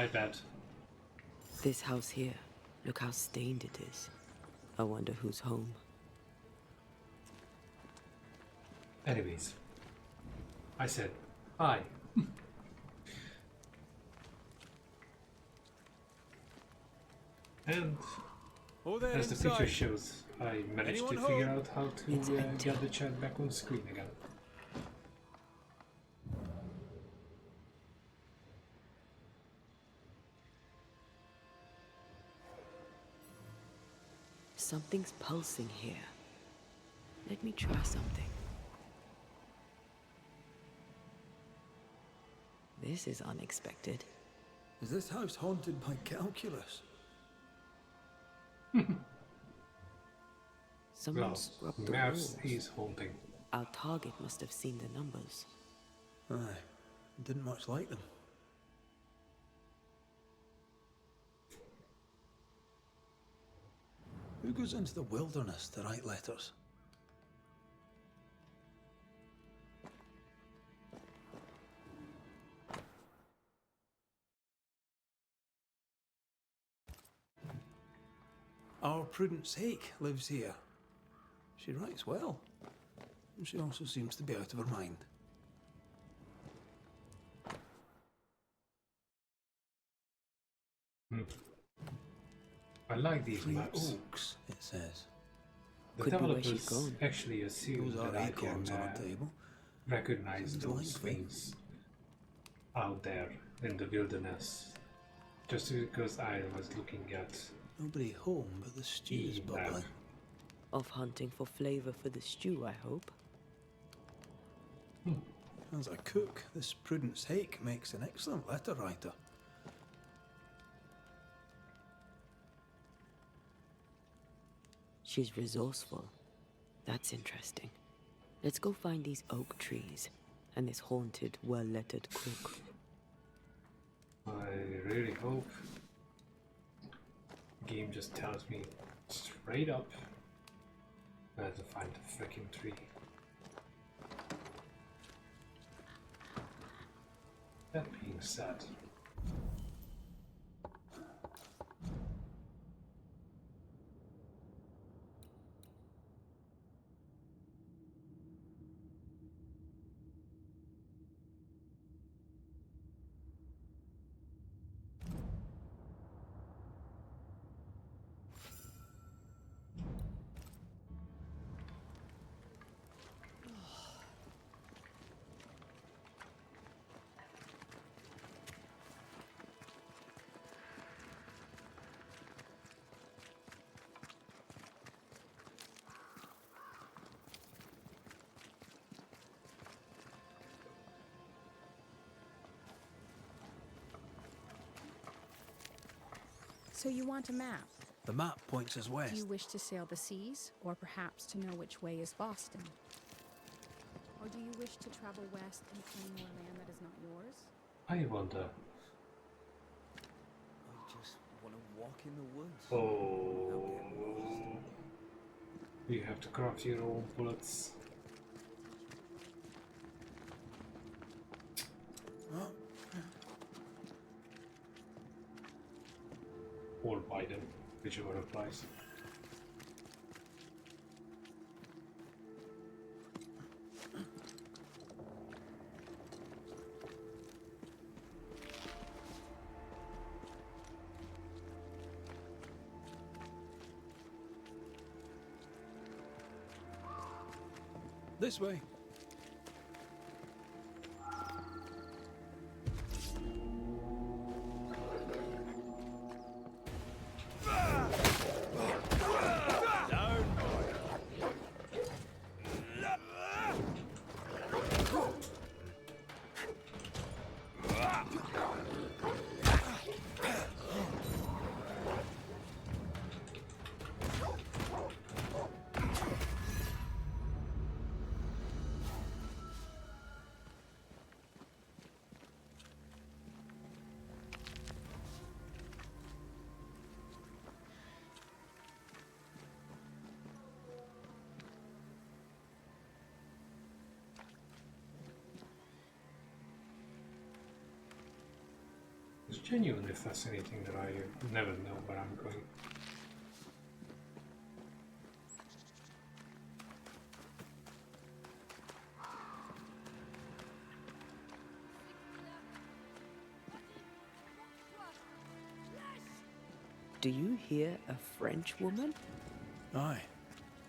my bad. This house here, look how stained it is. I wonder who's home. Anyways, I said hi. And as the picture shows, I managed to figure out how to get the chat back on screen again. Something's pulsing here. Let me try something. This is unexpected. Is this house haunted by calculus? Someone Well, scrubbed the maths walls. is haunting. Our target must have seen the numbers. Aye, didn't much like them. Who goes into the wilderness to write letters? Our Prudence Hake lives here. She writes well. She also seems to be out of her mind. I like these Three maps. oaks, it says. The Could be where she's developers gone. actually assume Those are that I can acorns on a table. recognize Seems those likely. things out there in the wilderness. Just because I was looking at Nobody home, but the stew's the bubbling. map. Off hunting for flavor for the stew, I hope. As a cook, this Prudence Hake makes an excellent letter writer. She's resourceful. That's interesting. Let's go find these oak trees and this haunted, well-lettered cook. I really hope the game just tells me straight up where to find the freaking tree. That being said, So you want a map? The map points us Do west. you wish to sail the seas, or perhaps to know which way is Boston? Or do you wish to travel west and claim more land that is not yours? I wonder. I just want to walk in the woods. Oh, you have to craft your own bullets. Or buy them, whichever applies. This way. genuinely fascinating that I never know where I'm going. Do you hear a French woman? Aye,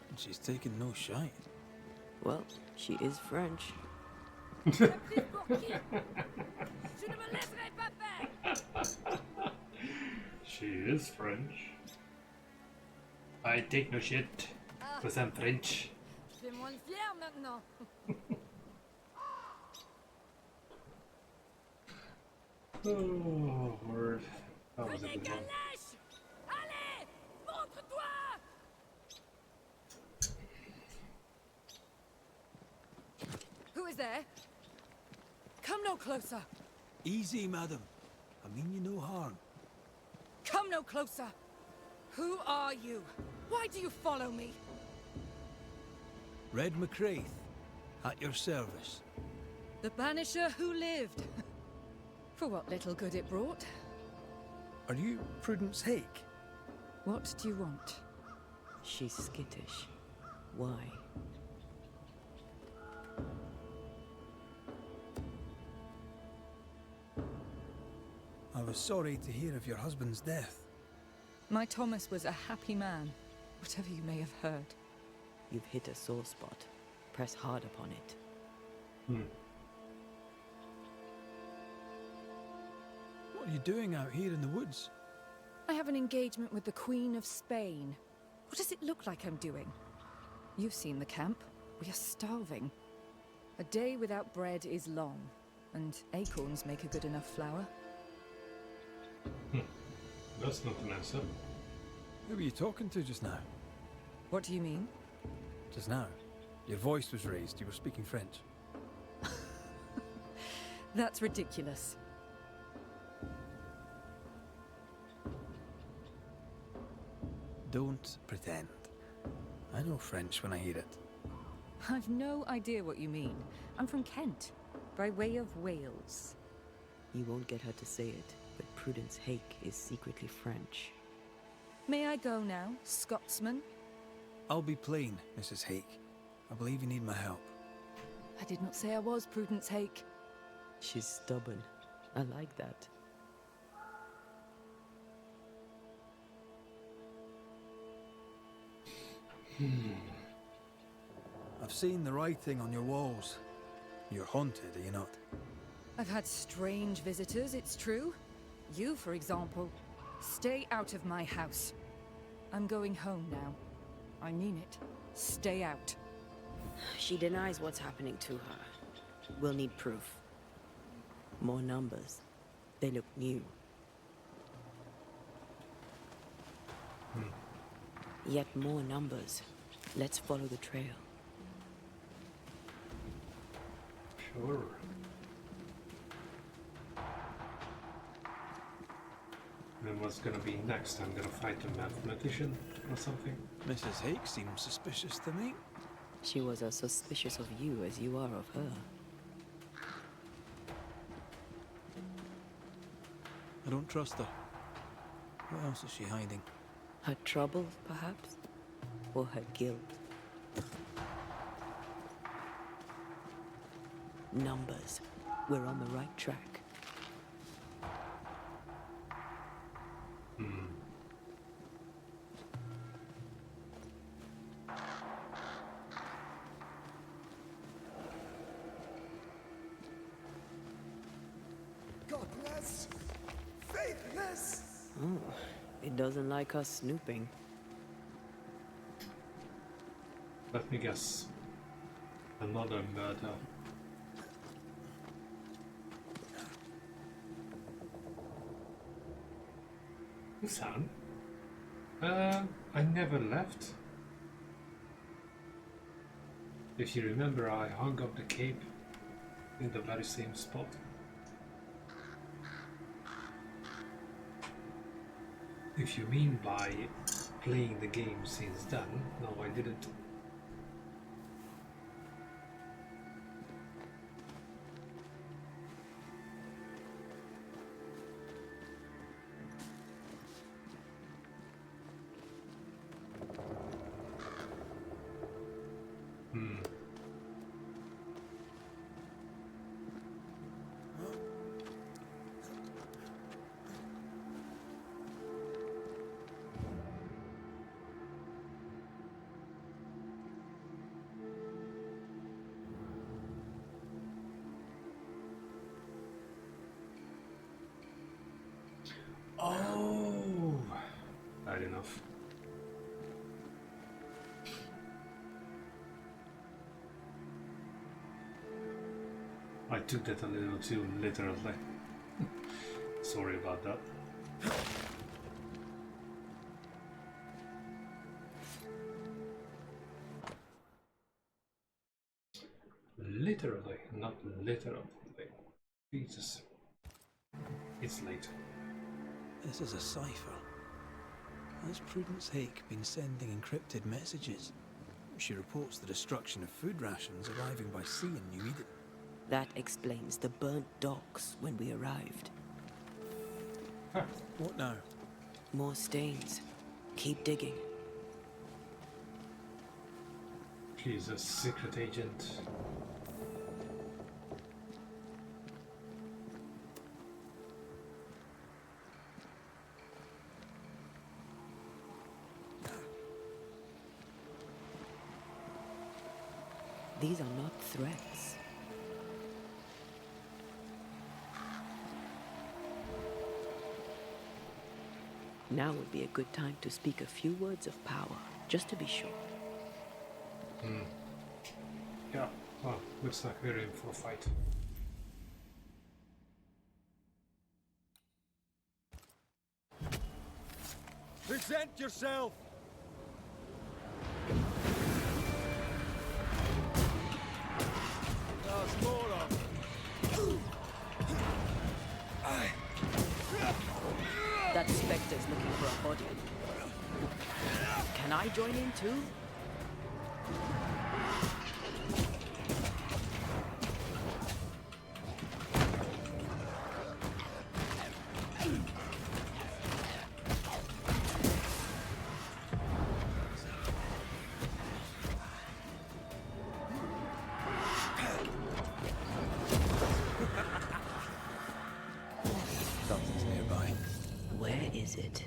and she's taking no shite. Well, she is French. She is French. I take no shit, because I'm French. Fais-moi le fier maintenant. Oh, word. That was a good one. Calèche! Allez! Montre-toi! Who is there? Come no closer. Easy, madam. I mean you no harm. Come no closer. Who are you? Why do you follow me? Red McCraith, at your service. The Banisher who lived. For what little good it brought. Are you Prudence Hake? What do you want? She's skittish. Why? I was sorry to hear of your husband's death. My Thomas was a happy man, whatever you may have heard. You've hit a sore spot. Press hard upon it. What are you doing out here in the woods? I have an engagement with the Queen of Spain. What does it look like I'm doing? You've seen the camp. We are starving. A day without bread is long, and acorns make a good enough flour. That's not an answer. Who were you talking to just now? What do you mean? Just now. Your voice was raised. You were speaking French. That's ridiculous. Don't pretend. I know French when I hear it. I've no idea what you mean. I'm from Kent, by way of Wales. You won't get her to say it, but Prudence Hake is secretly French. May I go now, Scotsman? I'll be plain, Mrs. Hake. I believe you need my help. I did not say I was Prudence Hake. She's stubborn. I like that. I've seen the writing on your walls. You're haunted, are you not? I've had strange visitors, it's true. You, for example. Stay out of my house. I'm going home now. I mean it. Stay out. She denies what's happening to her. We'll need proof. More numbers. They look new. Yet more numbers. Let's follow the trail. Sure. And what's gonna be next? I'm gonna fight a mathematician or something? Mrs. Hake seems suspicious to me. She was as suspicious of you as you are of her. I don't trust her. What else is she hiding? Her trouble, perhaps? Or her guilt? Numbers. We're on the right track. Godless, faithless. Oh, it doesn't like us snooping. Let me guess. Another murder. Son? I never left. If you remember, I hung up the cape in the very same spot. If you mean by playing the game since then, no, I didn't. took that a little too literally. Sorry about that. Literally, not literally. Jesus. It's late. This is a cipher. Has Prudence Hake been sending encrypted messages? She reports the destruction of food rations arriving by sea in New Eden. That explains the burnt docks when we arrived. Huh. What now? More stains. Keep digging. She's a secret agent. These are not threats. Now would be a good time to speak a few words of power, just to be sure. Yeah, well, looks like we're in for a fight. Present yourself! There's more of them. That Spectre's looking for a body. Can I join in too? Something's nearby. Where is it?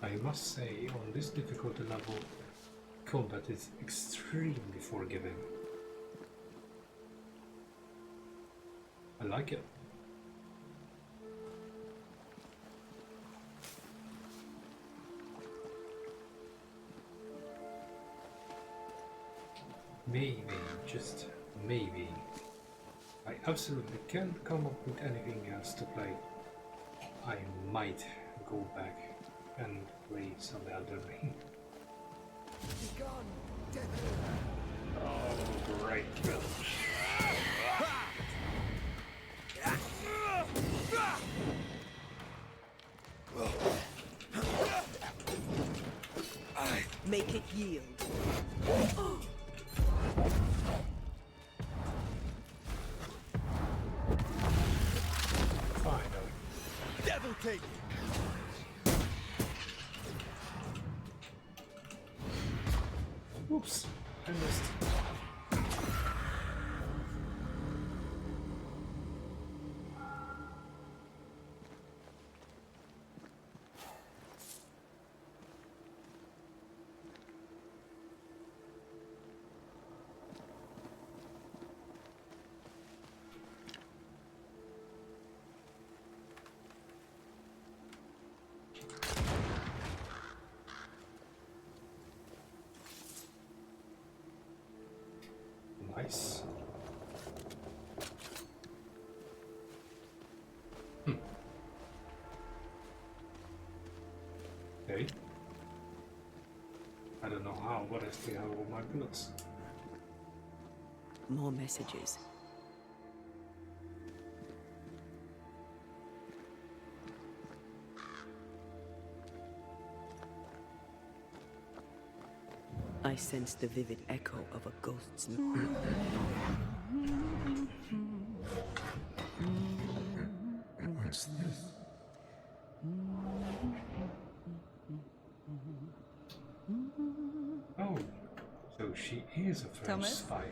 I must say, on this difficulty level, combat is extremely forgiving. I like it. Maybe, just maybe, I absolutely can't come up with anything else to play. I might go back and play some Elden Ring. Be gone, devil! Oh, great film. Make it yield. Finally. Devil take! Oops, I missed. Nice. Okay. I don't know how, but I still have all my bullets. More messages. I sense the vivid echo of a ghost's What's this? Oh, so she is a French Thomas? spy.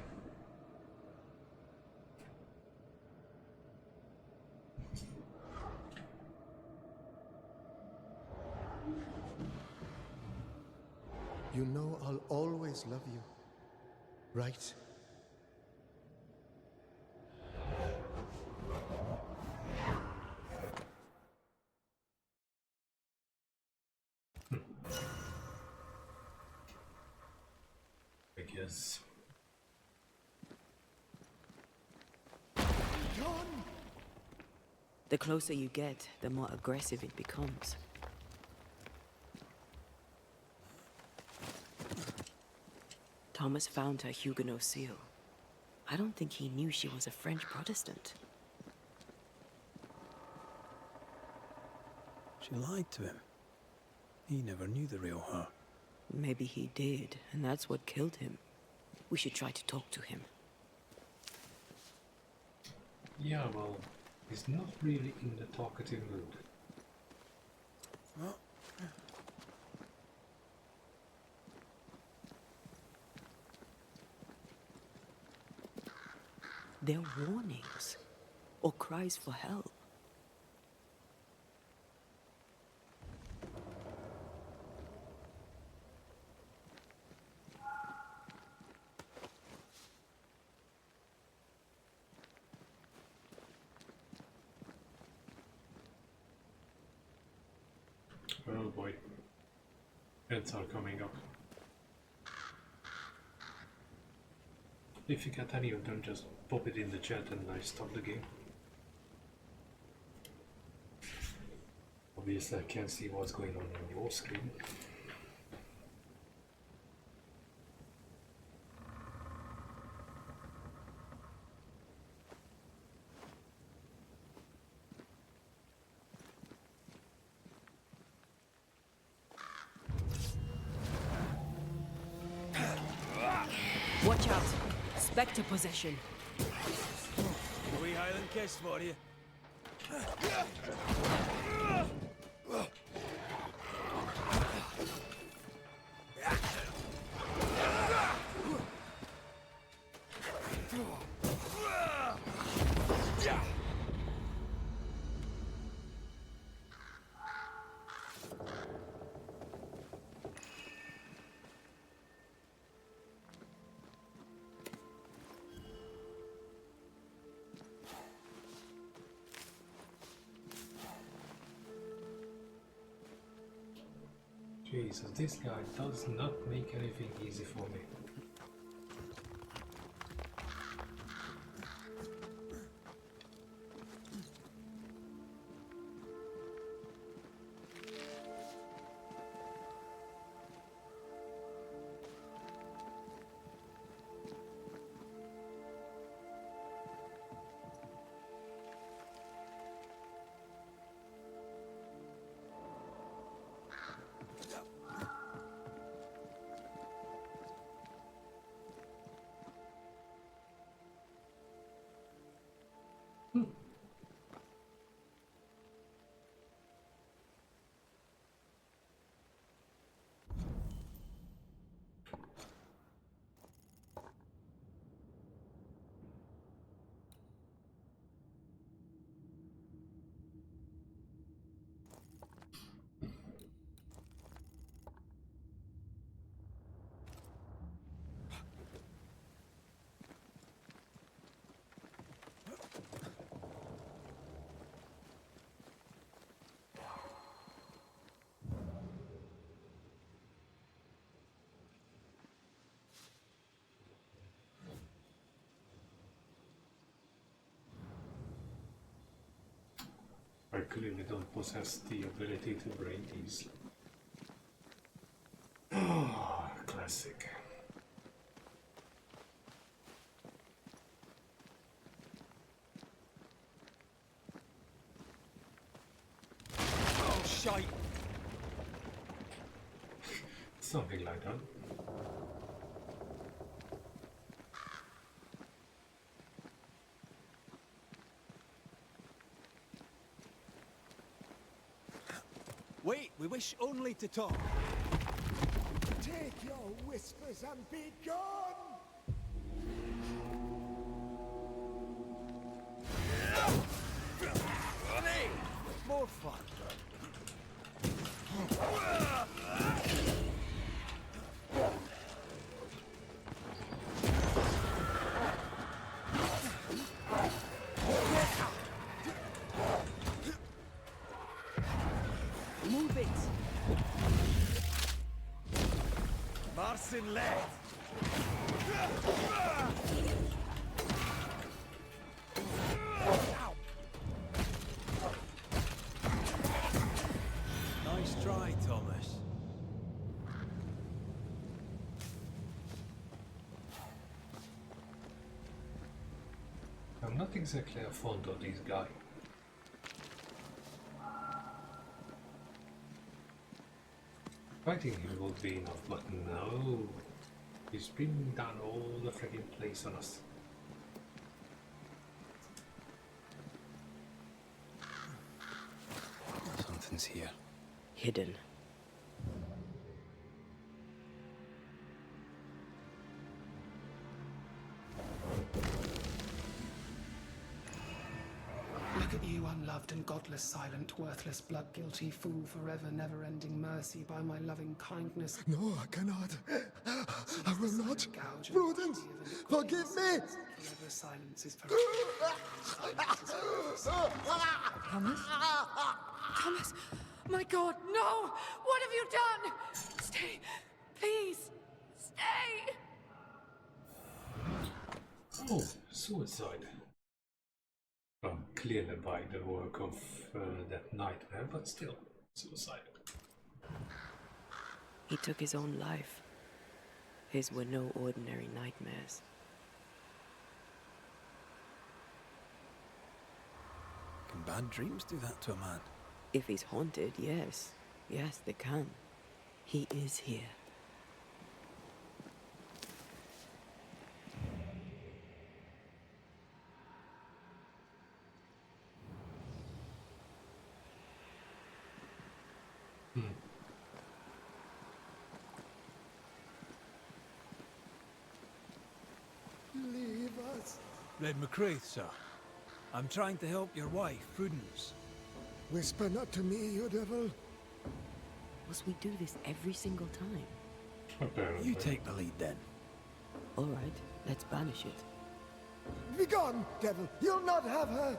You know I'll always love you, right? Yes. The closer you get, the more aggressive it becomes. Thomas found her Huguenot seal. I don't think he knew she was a French Protestant. She lied to him. He never knew the real her. Maybe he did, and that's what killed him. We should try to talk to him. Yeah, well, he's not really in the talkative mood. Well, They're warnings, or cries for help. Oh boy. Heads are coming up. If you get any of them, just pop it in the chat and I stop the game. Obviously I can't see what's going on your screen. Watch out! Spectre possession. A wee Highland kiss for you. Jesus, this guy does not make anything easy for me. I clearly don't possess the ability to break these. Oh, classic. Oh, shite! Something like that. Wait, we wish only to talk. Take your whispers and be gone! More fun. Move it! Marcin left. I'm not exactly a fond of this guy. Fighting him would be enough, but no. He's bringing down all the freaking place on us. Something's here. Hidden. Look at you, unloved and godless, silent, worthless, blood-guilty fool, forever, never-ending mercy by my loving kindness. No, I cannot. I will not. Prudence, forgive me. Forever silence is forever. Silence is forever. Thomas? Thomas! My God, no! What have you done? Stay! Please! Stay! Oh, suicide. Well, clearly by the work of that nightmare, but still, suicide. He took his own life. His were no ordinary nightmares. Can bad dreams do that to a man? If he's haunted, yes. Yes, they can. He is here. Leave us. Red McCraith, sir. I'm trying to help your wife, Prudence. Whisper not to me, you devil. Must we do this every single time? Apparently. You take the lead then. All right, let's banish it. Begone, devil. You'll not have her.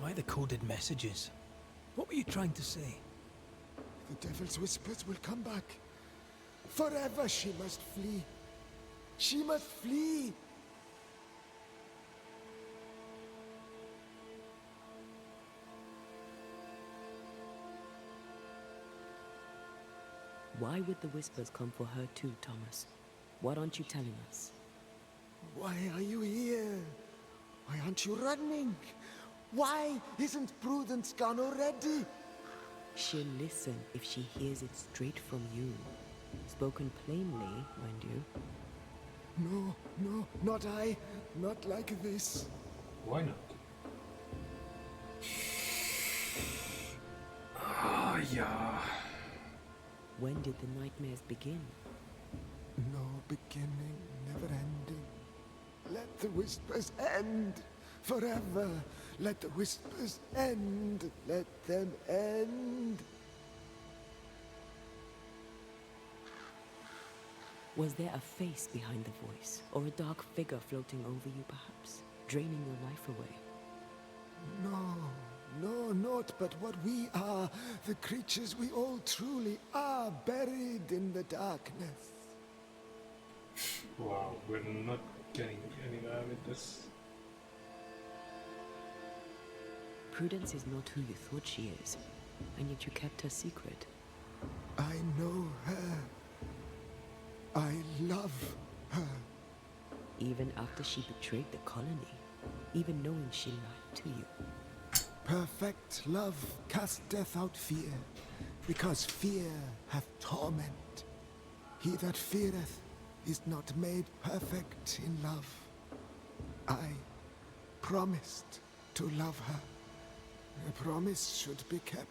Why the coded messages? What were you trying to say? The devil's whispers will come back. Forever she must flee. She must flee. Why would the whispers come for her too, Thomas? What aren't you telling us? Why are you here? Why aren't you running? Why isn't Prudence gone already? She'll listen if she hears it straight from you. Spoken plainly, mind you. No, no, not I. Not like this. Why not? Ah, yeah. When did the nightmares begin? No beginning, never ending. Let the whispers end. Forever. Let the whispers end. Let them end. Was there a face behind the voice, or a dark figure floating over you perhaps, draining your life away? No, no, not but what we are, the creatures we all truly are, buried in the darkness. Wow, we're not getting anywhere with this. Prudence is not who you thought she is, and yet you kept her secret. I know her. I love her. Even after she betrayed the colony, even knowing she lied to you. Perfect love casteth out fear, because fear hath torment. He that feareth is not made perfect in love. I promised to love her. A promise should be kept.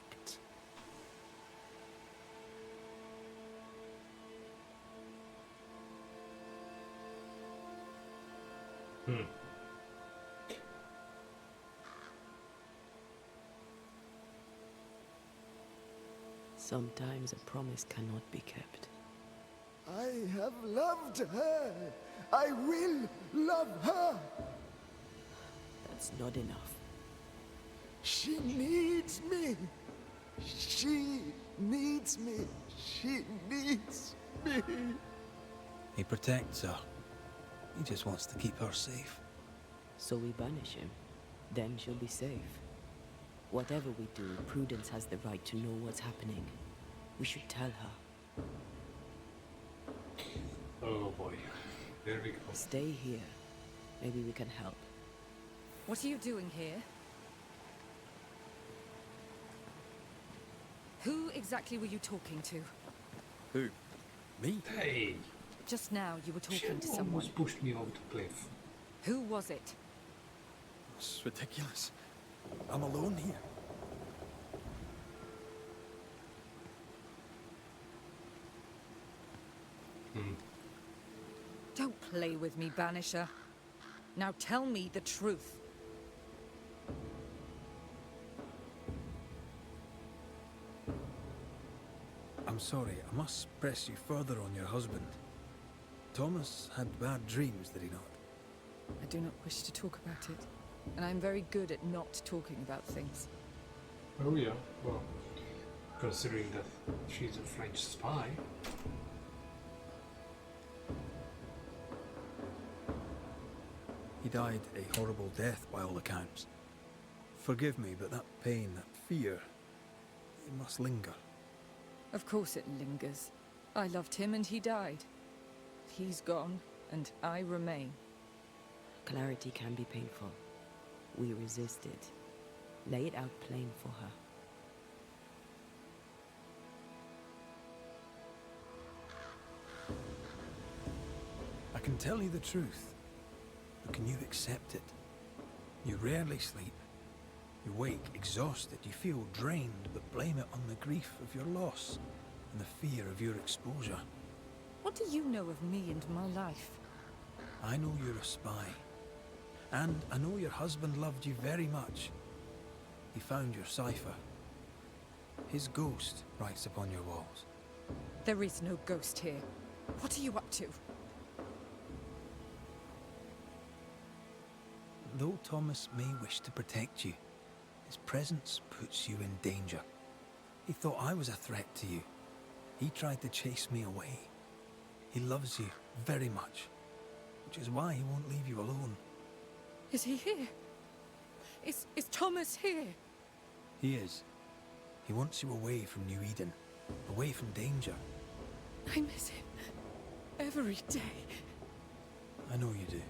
Sometimes a promise cannot be kept. I have loved her. I will love her. That's not enough. She needs me. She needs me. She needs me. He protects her. He just wants to keep her safe. So we banish him. Then she'll be safe. Whatever we do, Prudence has the right to know what's happening. We should tell her. Oh boy. There we go. Stay here. Maybe we can help. What are you doing here? Who exactly were you talking to? Who? Me? Hey! Just now you were She talking to someone. almost pushed me off the cliff. Who was it? It's ridiculous. I'm alone here. Don't play with me, Banisher. Now tell me the truth. I'm sorry, I must press you further on your husband. Thomas had bad dreams, did he not? I do not wish to talk about it. And I'm very good at not talking about things. Oh yeah, well, considering that she's a French spy. He died a horrible death by all accounts. Forgive me, but that pain, that fear, it must linger. Of course it lingers. I loved him and he died. He's gone, and I remain. Clarity can be painful. We resisted. Lay it out plain for her. I can tell you the truth, but can you accept it? You rarely sleep. You wake exhausted, you feel drained, but blame it on the grief of your loss and the fear of your exposure. What do you know of me and my life? I know you're a spy. And I know your husband loved you very much. He found your cipher. His ghost writes upon your walls. There is no ghost here. What are you up to? Though Thomas may wish to protect you, his presence puts you in danger. He thought I was a threat to you. He tried to chase me away. He loves you very much, which is why he won't leave you alone. Is he here? Is Thomas here? He is. He wants you away from New Eden, away from danger. I miss him every day. I know you do.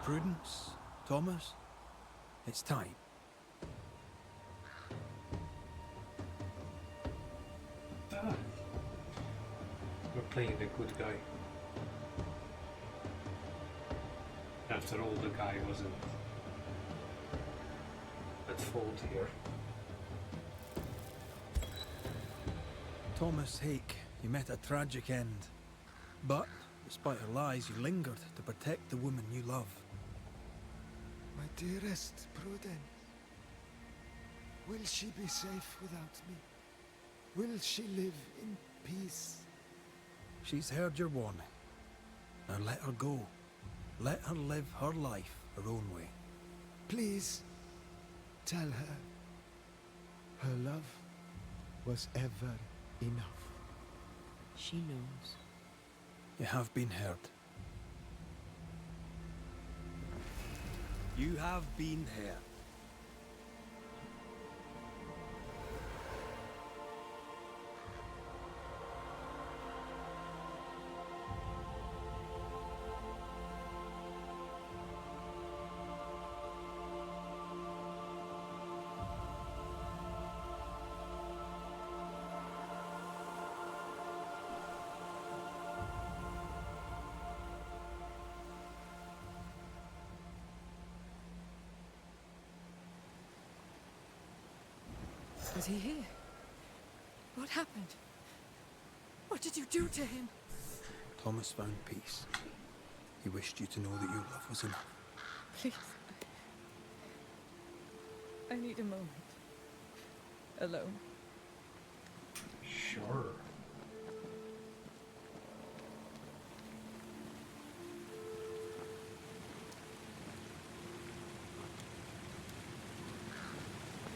Prudence, Thomas, it's time. Ah. We're playing the good guy. After all, the guy wasn't at fault here. Thomas Hake, you met a tragic end. But, despite her lies, you lingered to protect the woman you love. My dearest Prudence, will she be safe without me? Will she live in peace? She's heard your warning. Now let her go. Let her live her life her own way. Please, tell her her love was ever enough. She knows. You have been heard. You have been here. Was he here? What happened? What did you do to him? Thomas found peace. He wished you to know that your love was enough. Please. I need a moment. Alone. Sure.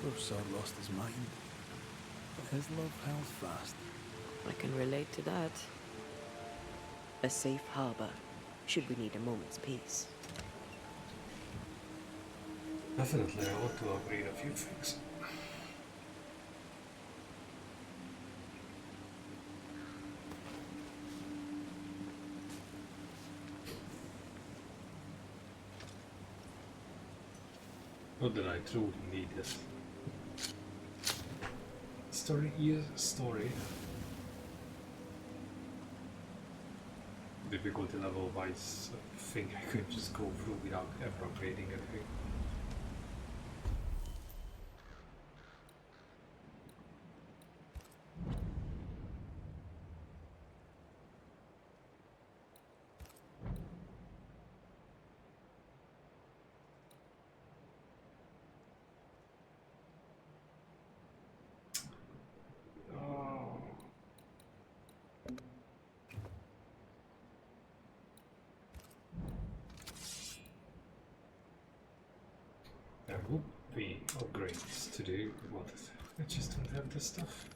Poor sir lost his mind, but his love held fast. I can relate to that. A safe harbor, should we need a moment's peace. Definitely, I want to upgrade a few things. Not that I truly need this. Story is story. Difficulty level wise, I think I could just go through without ever upgrading anything. There would be upgrades to do, but I just don't have this stuff.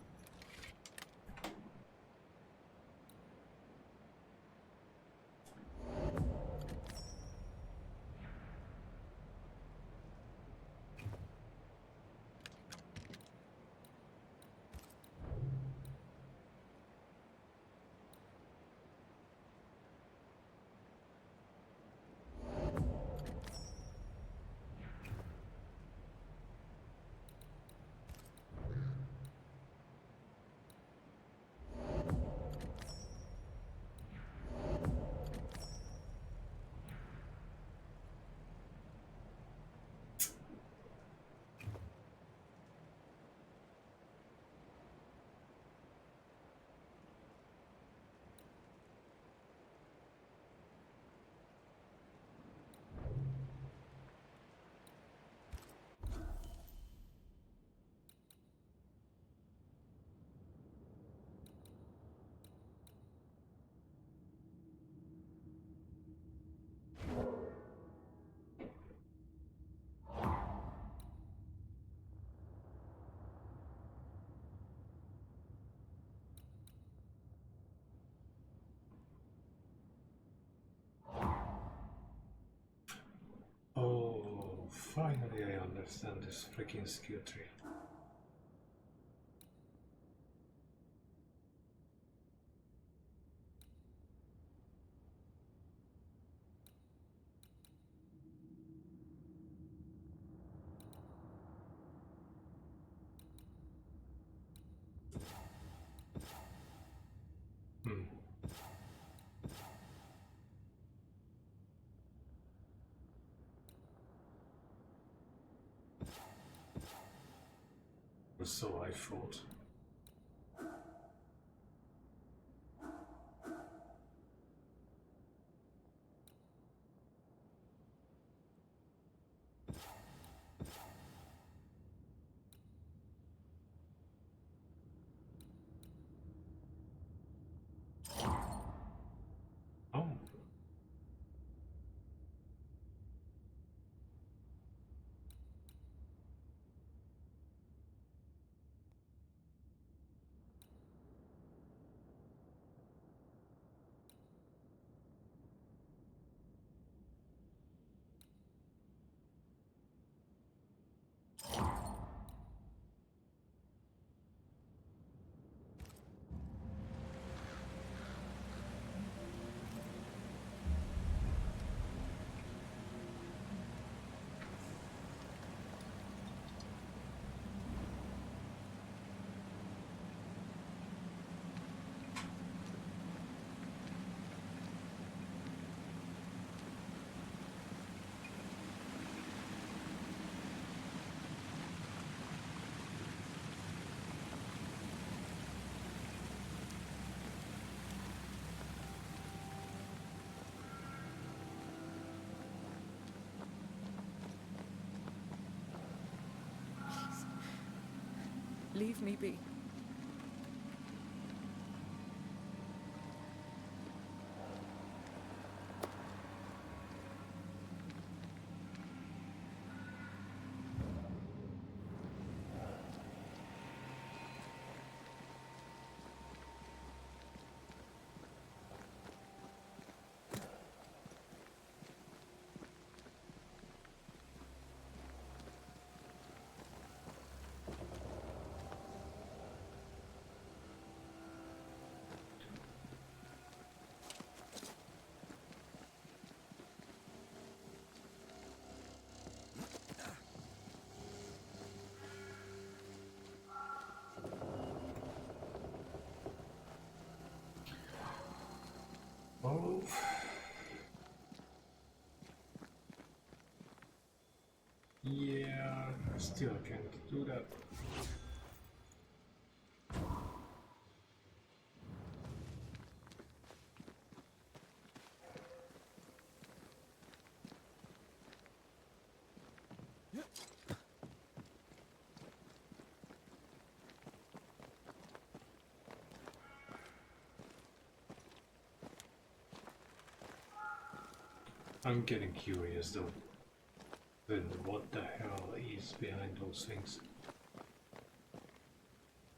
Oh, finally I understand this freaking skill tree. Hmm. Or so I thought. Oh. Leave me be. Yeah, I still can't do that. I'm getting curious though. Then what the hell is behind those things?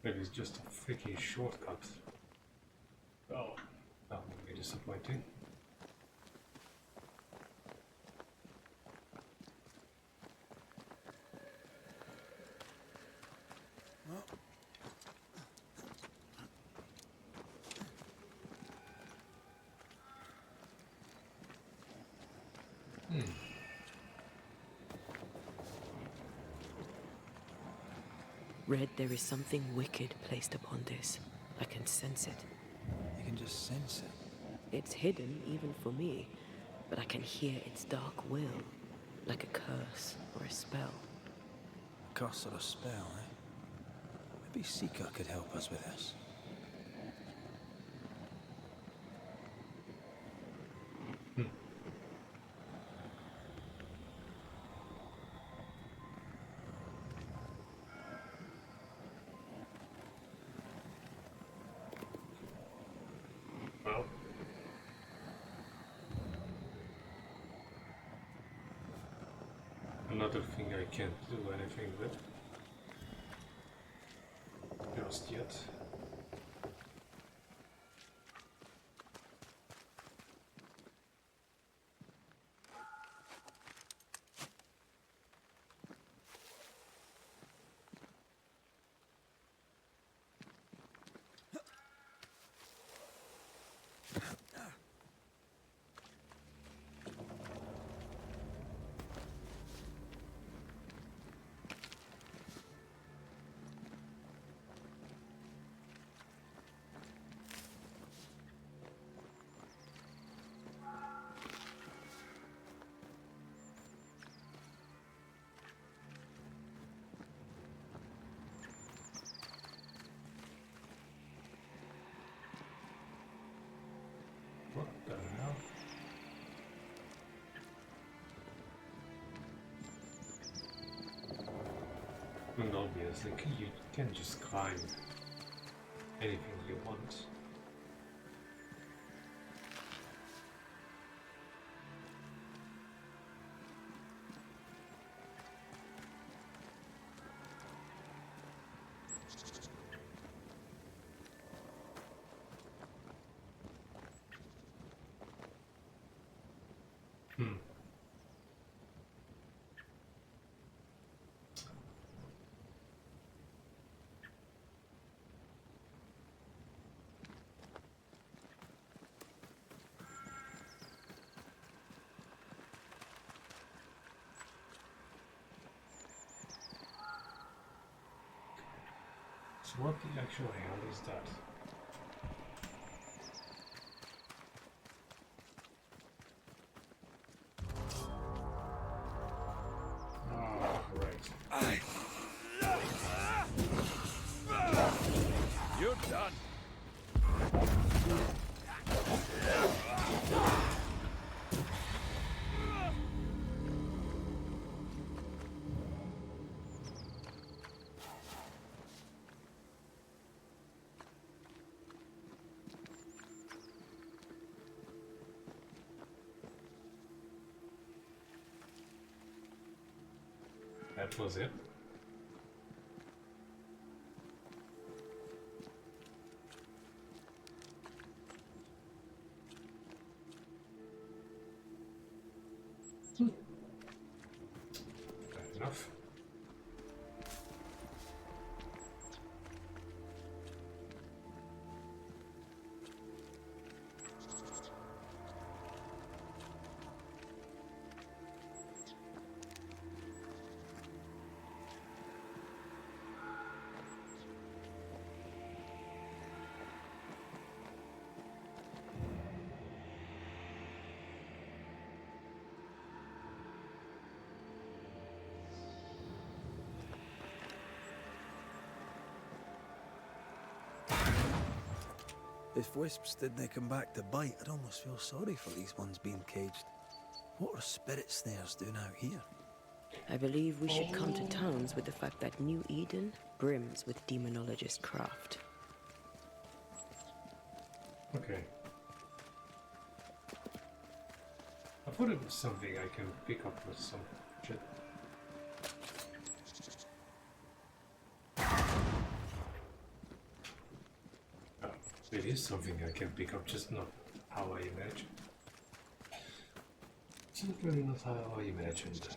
Maybe it's just a freaking shortcut. Oh, that would be disappointing. Red, there is something wicked placed upon this. I can sense it. You can just sense it. It's hidden, even for me, but I can hear its dark will, like a curse or a spell. A curse or a spell, eh? Maybe Seeker could help us with this. Well, another thing I can't do anything with just yet. What the hell? And obviously, you can just climb anything you want. So what the actual hell is that? Ah, right. You're done. That was it. Fair enough. If wisps didn't come back to bite, I'd almost feel sorry for these ones being caged. What are spirit snares doing out here? I believe we should come to terms with the fact that New Eden brims with demonologist craft. Okay. I thought it was something I can pick up with some shit. Oh, it is something I can pick up, just not how I imagine. Simply not how I imagined.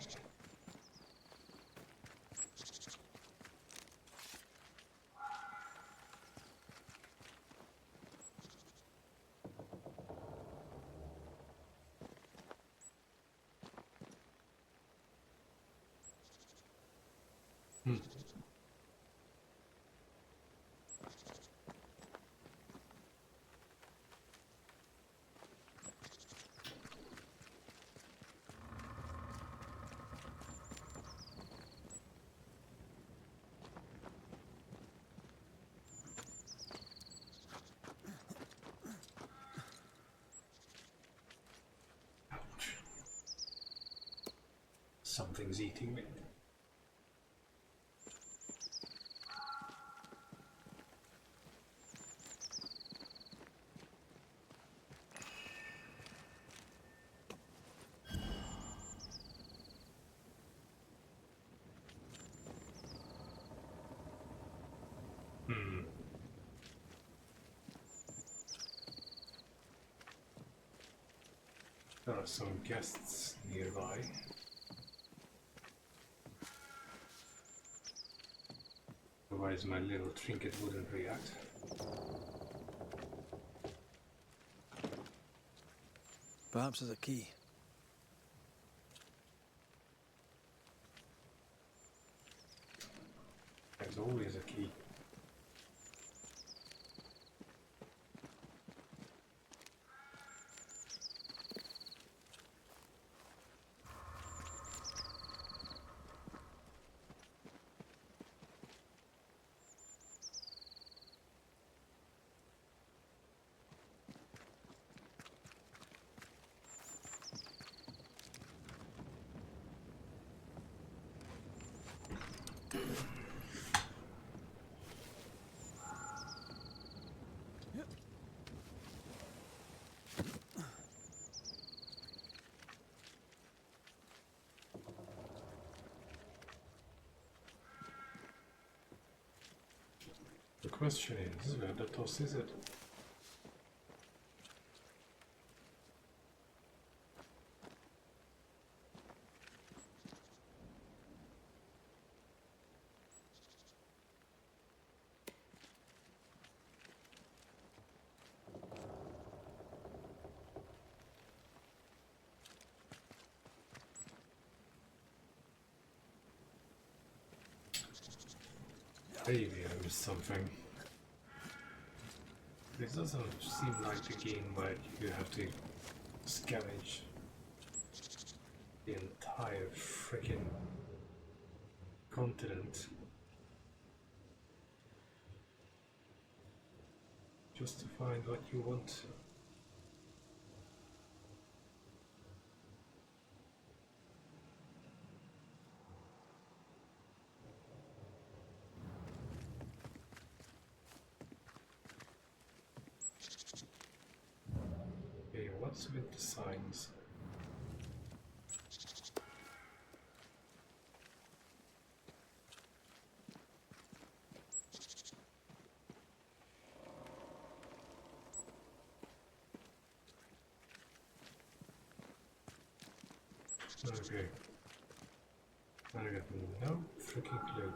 Ouch. Something's eating me. There are some guests nearby. Otherwise my little trinket wouldn't react. Perhaps there's a key. There's always a key. The question is, where the toss is it? Maybe I missed something. This doesn't seem like the game where you have to scavenge the entire freaking continent just to find what you want. Okay, what's with the signs? Okay. I got no freaking clue.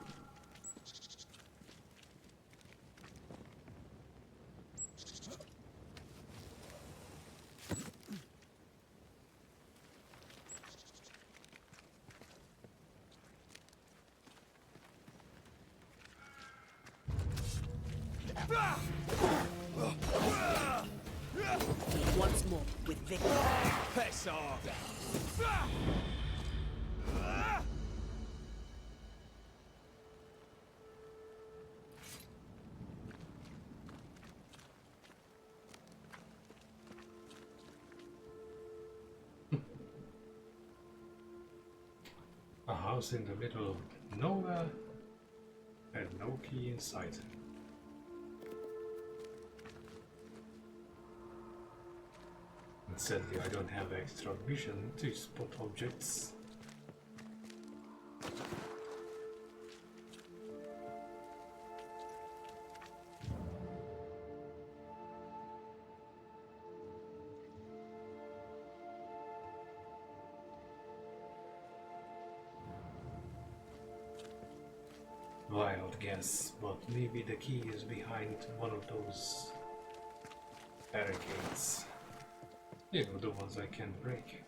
Once more, with victory. Piss off! A house in the middle of nowhere and no key inside. And sadly, I don't have extra vision to spot objects. Wild guess, but maybe the key is behind one of those barricades. You know, the ones I can break.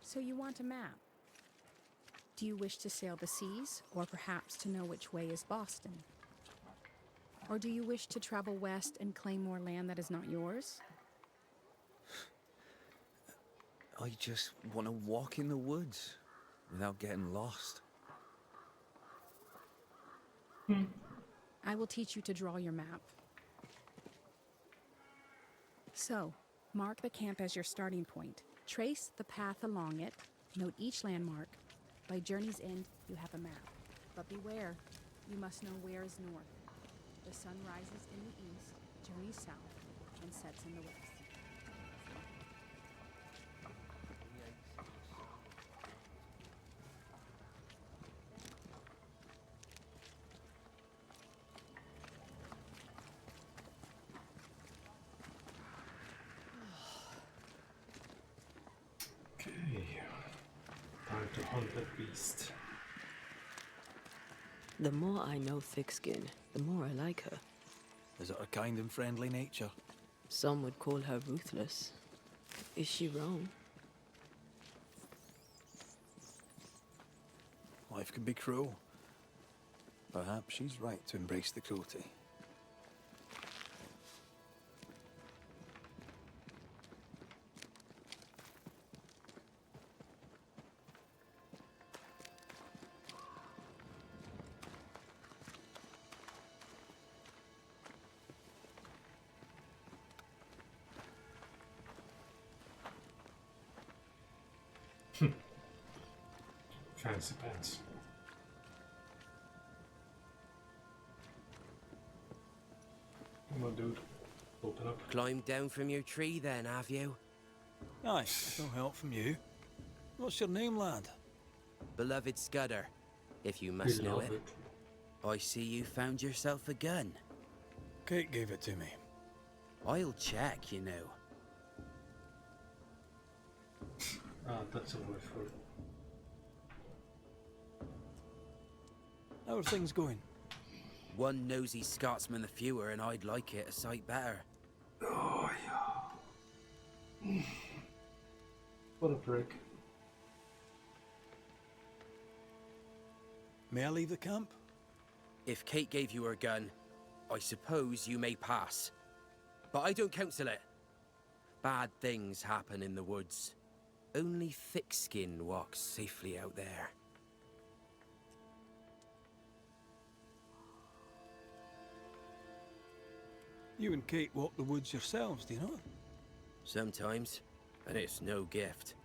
So you want a map? Do you wish to sail the seas, or perhaps to know which way is Boston? Or do you wish to travel west and claim more land that is not yours? I just want to walk in the woods without getting lost. I will teach you to draw your map. So, mark the camp as your starting point. Trace the path along it. Note each landmark. By journey's end, you have a map. But beware, you must know where is north. The sun rises in the east, journeys south, and sets in the west. Okay, time to hunt the beast. The more I know Thickskin, the more I like her. Is it a kind and friendly nature? Some would call her ruthless. Is she wrong? Life can be cruel. Perhaps she's right to embrace the cruelty. Fancy pants. Come on, dude. Open up. Climbed down from your tree then, have you? Aye, no help from you. What's your name, lad? Beloved Scudder, if you must know it. Beloved. I see you found yourself a gun. Kate gave it to me. I'll check, you know. Ah, that's a word for it. How are things going? One nosy Scotsman the fewer, and I'd like it a sight better. Oh, yeah. What a prick. May I leave the camp? If Kate gave you her gun, I suppose you may pass. But I don't counsel it. Bad things happen in the woods. Only Thickskin walks safely out there. You and Kate walk the woods yourselves, do you not? Sometimes, and it's no gift.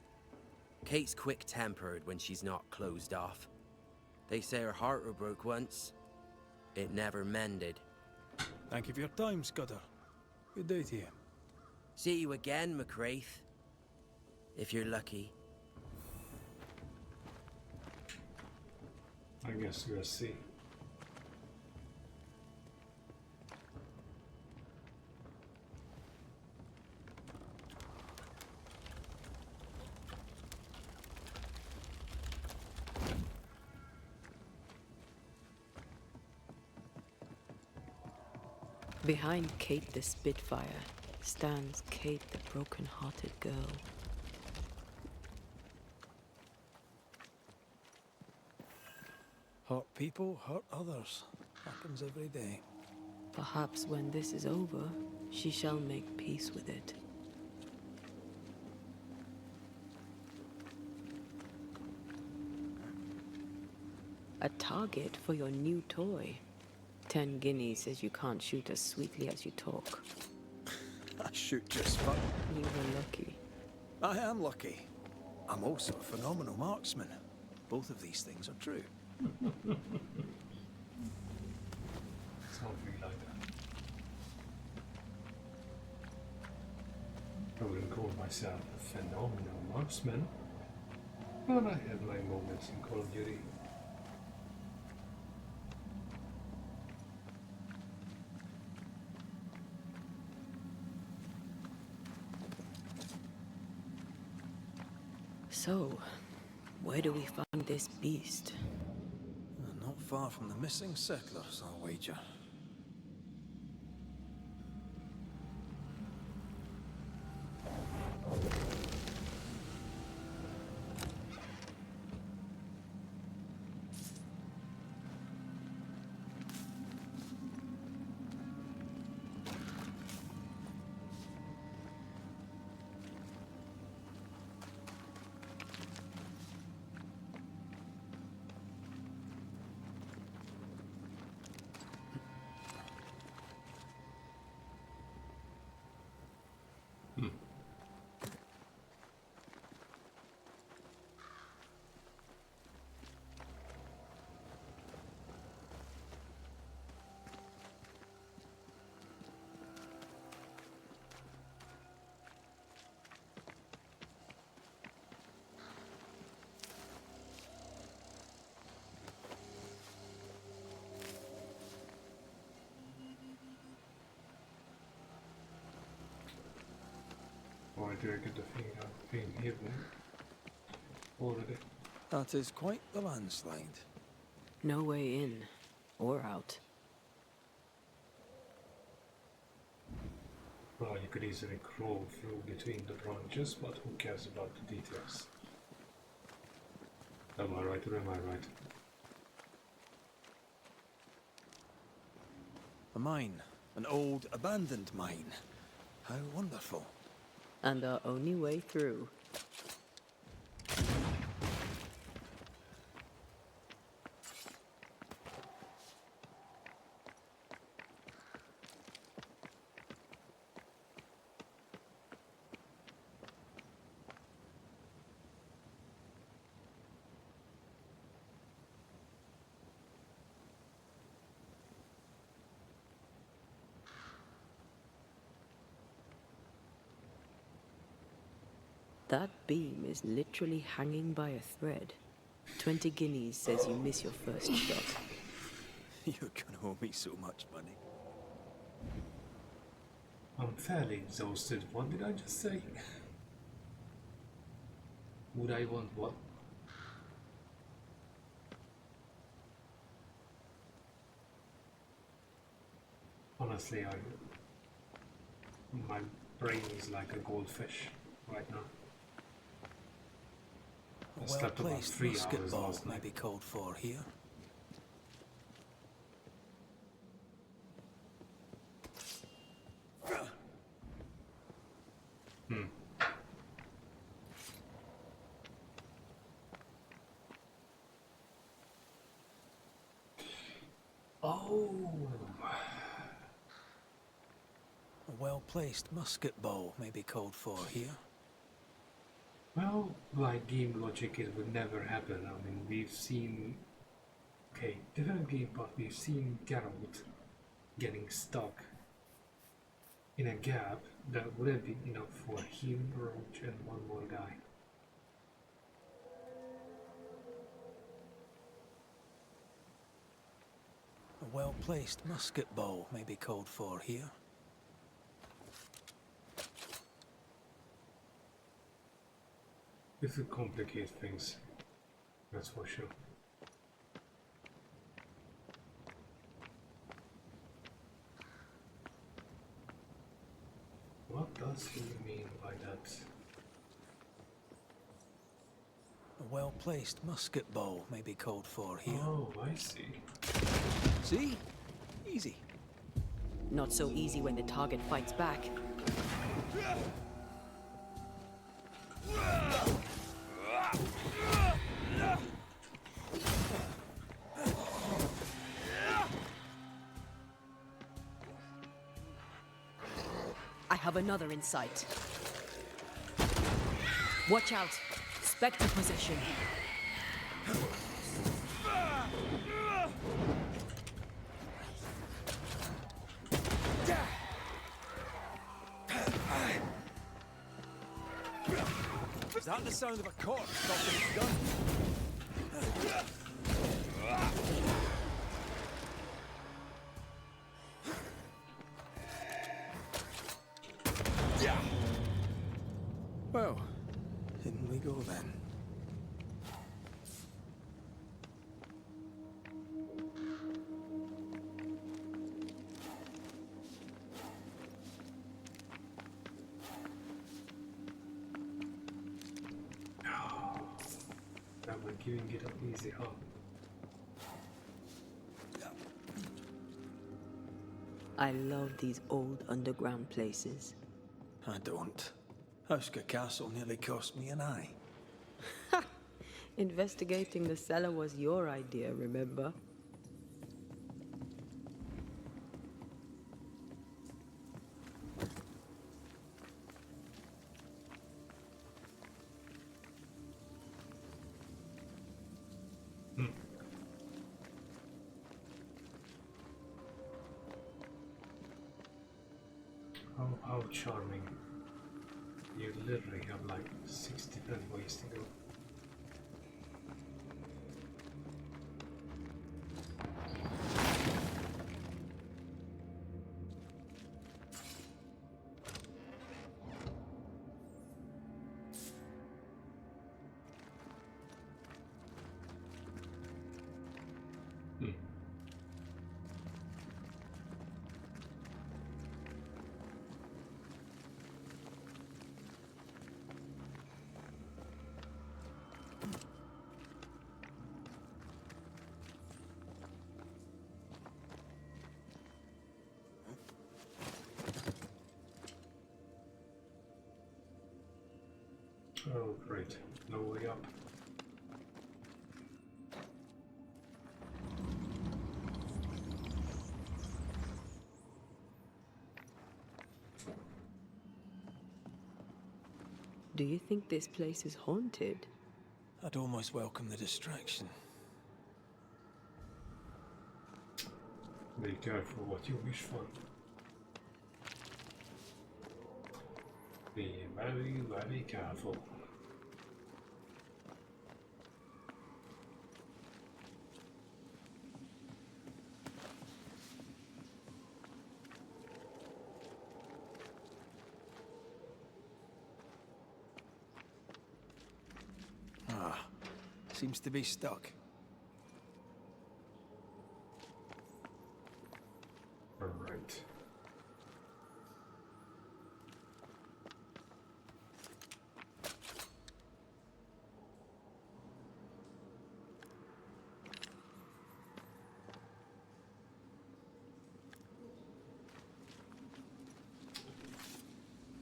Kate's quick-tempered when she's not closed off. They say her heart were broke once. It never mended. Thank you for your time, Scudder. Good day to you. See you again, McCraith. If you're lucky. I guess we'll see. Behind Kate the Spitfire stands Kate the broken-hearted girl. Hurt people, hurt others. Happens every day. Perhaps when this is over, she shall make peace with it. A target for your new toy. 10 guineas says you can't shoot as sweetly as you talk. I shoot just fine. You were lucky. I am lucky. I'm also a phenomenal marksman. Both of these things are true. Something like that. I wouldn't call myself a phenomenal marksman, but I had my moments in Call of Duty. So, where do we find this beast? Not far from the missing settlers, I'll wager. Why do I get the thing out being hidden already? That is quite the landslide. No way in or out. Well, you could easily crawl through between the branches, but who cares about the details? Am I right or am I right? A mine. An old, abandoned mine. How wonderful. And our only way through. That beam is literally hanging by a thread. 20 guineas says you miss your first shot. You're gonna owe me so much money. I'm fairly exhausted. What did I just say? Would I want what? Honestly, my brain is like a goldfish right now. I A slept about well-placed 3 musket hours ball last may night. be called for here. Oh, A well-placed musket ball may be called for here. well, like game logic, it would never happen. I mean, we've seen, okay, different game, but we've seen Geralt getting stuck in a gap that wouldn't be enough for him, Roach, and one more guy. A well-placed musket ball may be called for here. This would complicate things, that's for sure. What does he mean by that? A well-placed musket ball may be called for here. Oh, I see. See? Easy. Not so easy when the target fights back. have another in sight. Watch out! Spectre possession. Is that the sound of a corpse stopping its gun? Well, in we go then. Now we're giving it up easy, huh? I love these old underground places. I don't. Houska Castle nearly cost me an eye. Investigating the cellar was your idea, remember? Oh, how charming. You literally have like 6 different ways to go. Oh, great. No way up. Do you think this place is haunted? I'd almost welcome the distraction. Be careful what you wish for. Be very, very careful. Ah, seems to be stuck. All right.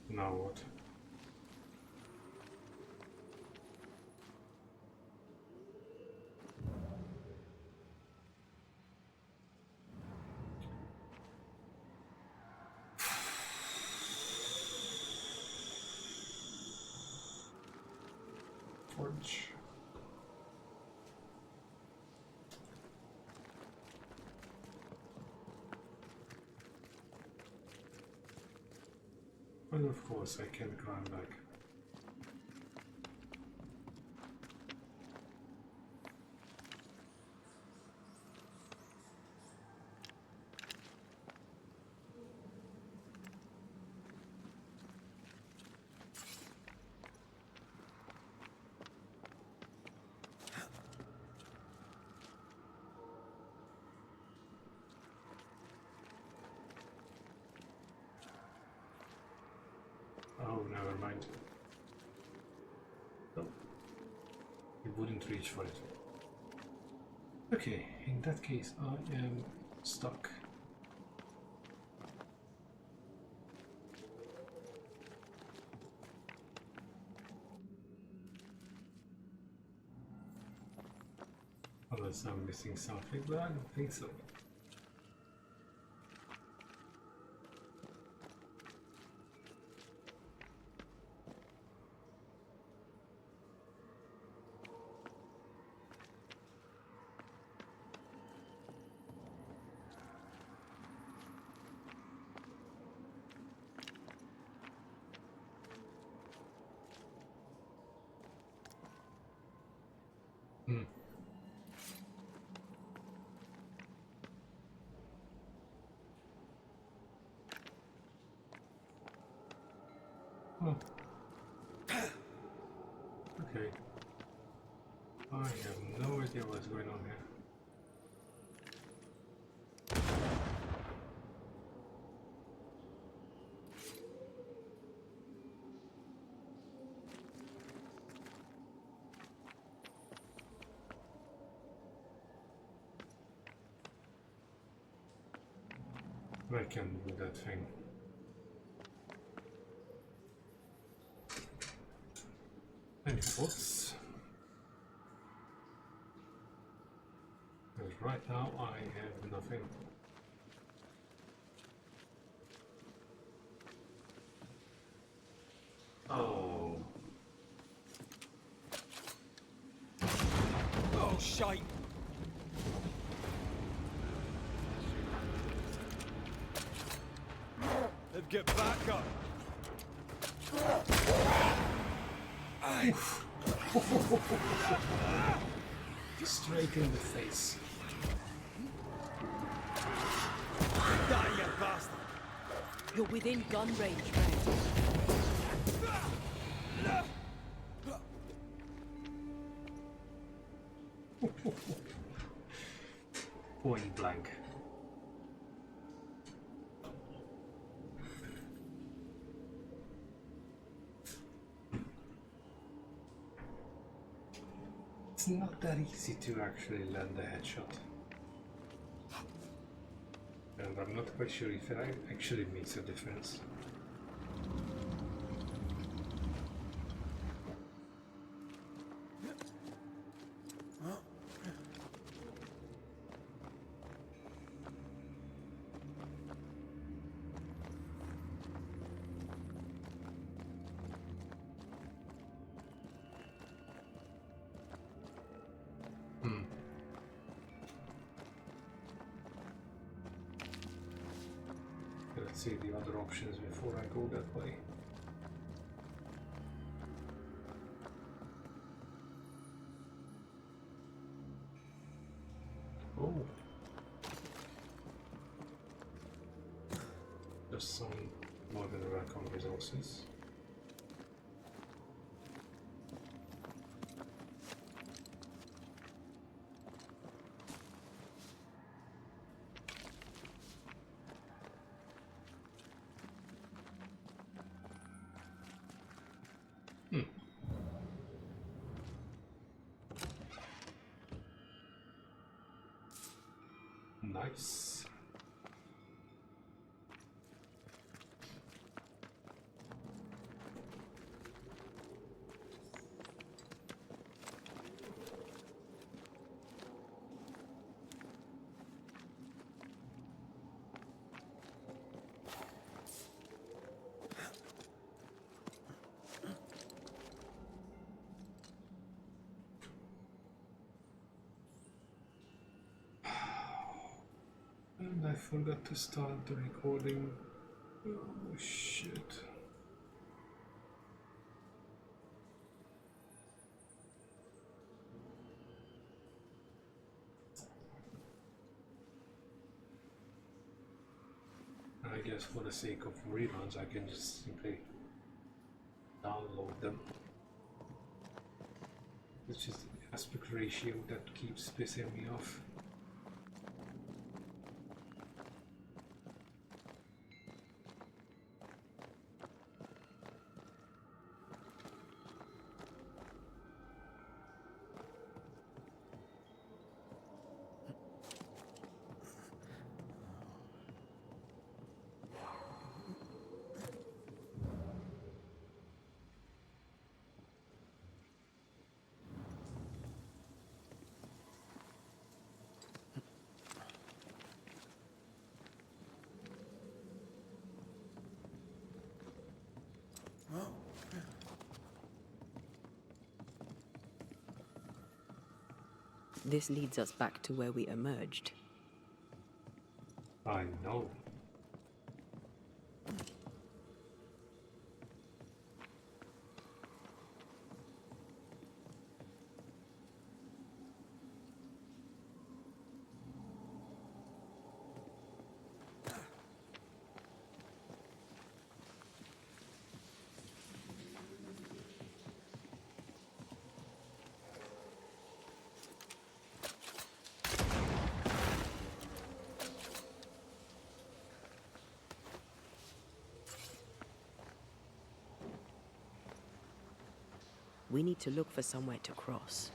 Now what? Forge. And of course I can climb back. Oh, never mind. No, you wouldn't reach for it. Okay, in that case, I am stuck. Unless I'm missing something, but I don't think so. Okay. I have no idea what's going on here. I can do that thing. Any thoughts? Because right now I have nothing. Oh. Oh, shite! Let's get back up! Straight in the face. Die, you bastard! You're within gun range, Red. Point blank. It's not that easy to actually land a headshot. And I'm not quite sure if it actually makes a difference. Let's see the other options before I go that way. Oh. Just some more than welcome resources. Nice. And I forgot to start the recording. Oh shit. I guess for the sake of reruns I can just simply download them. It's just the aspect ratio that keeps pissing me off. This leads us back to where we emerged. I know. We need to look for somewhere to cross.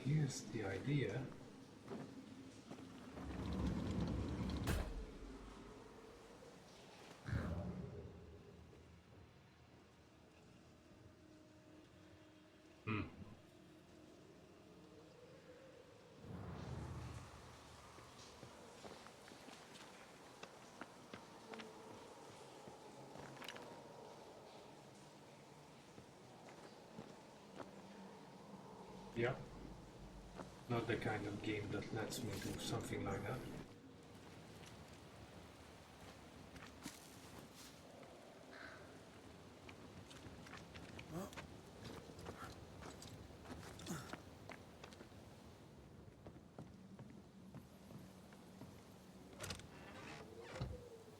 Here's the idea. Yeah. Not the kind of game that lets me do something like that.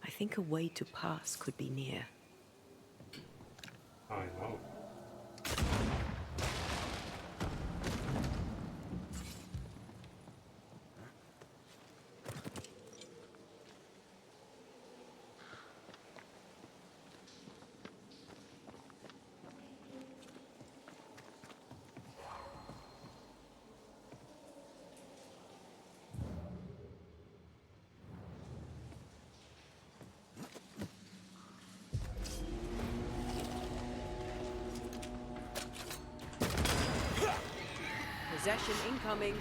I think a way to pass could be near. I know. Possession incoming.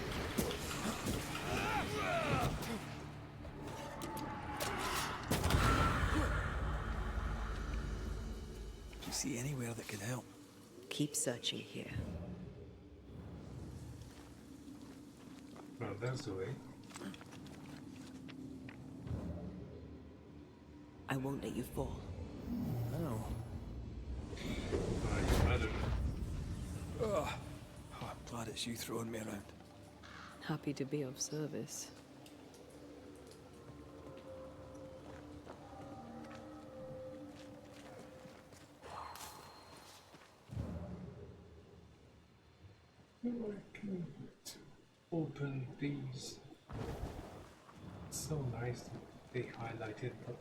Do you see anywhere that could help? Keep searching here. Well, that's the way. I won't let you fall. No. You better. Oh, I'm glad it's you throwing me around. Happy to be of service. I can open these. It's so nice that they highlighted, but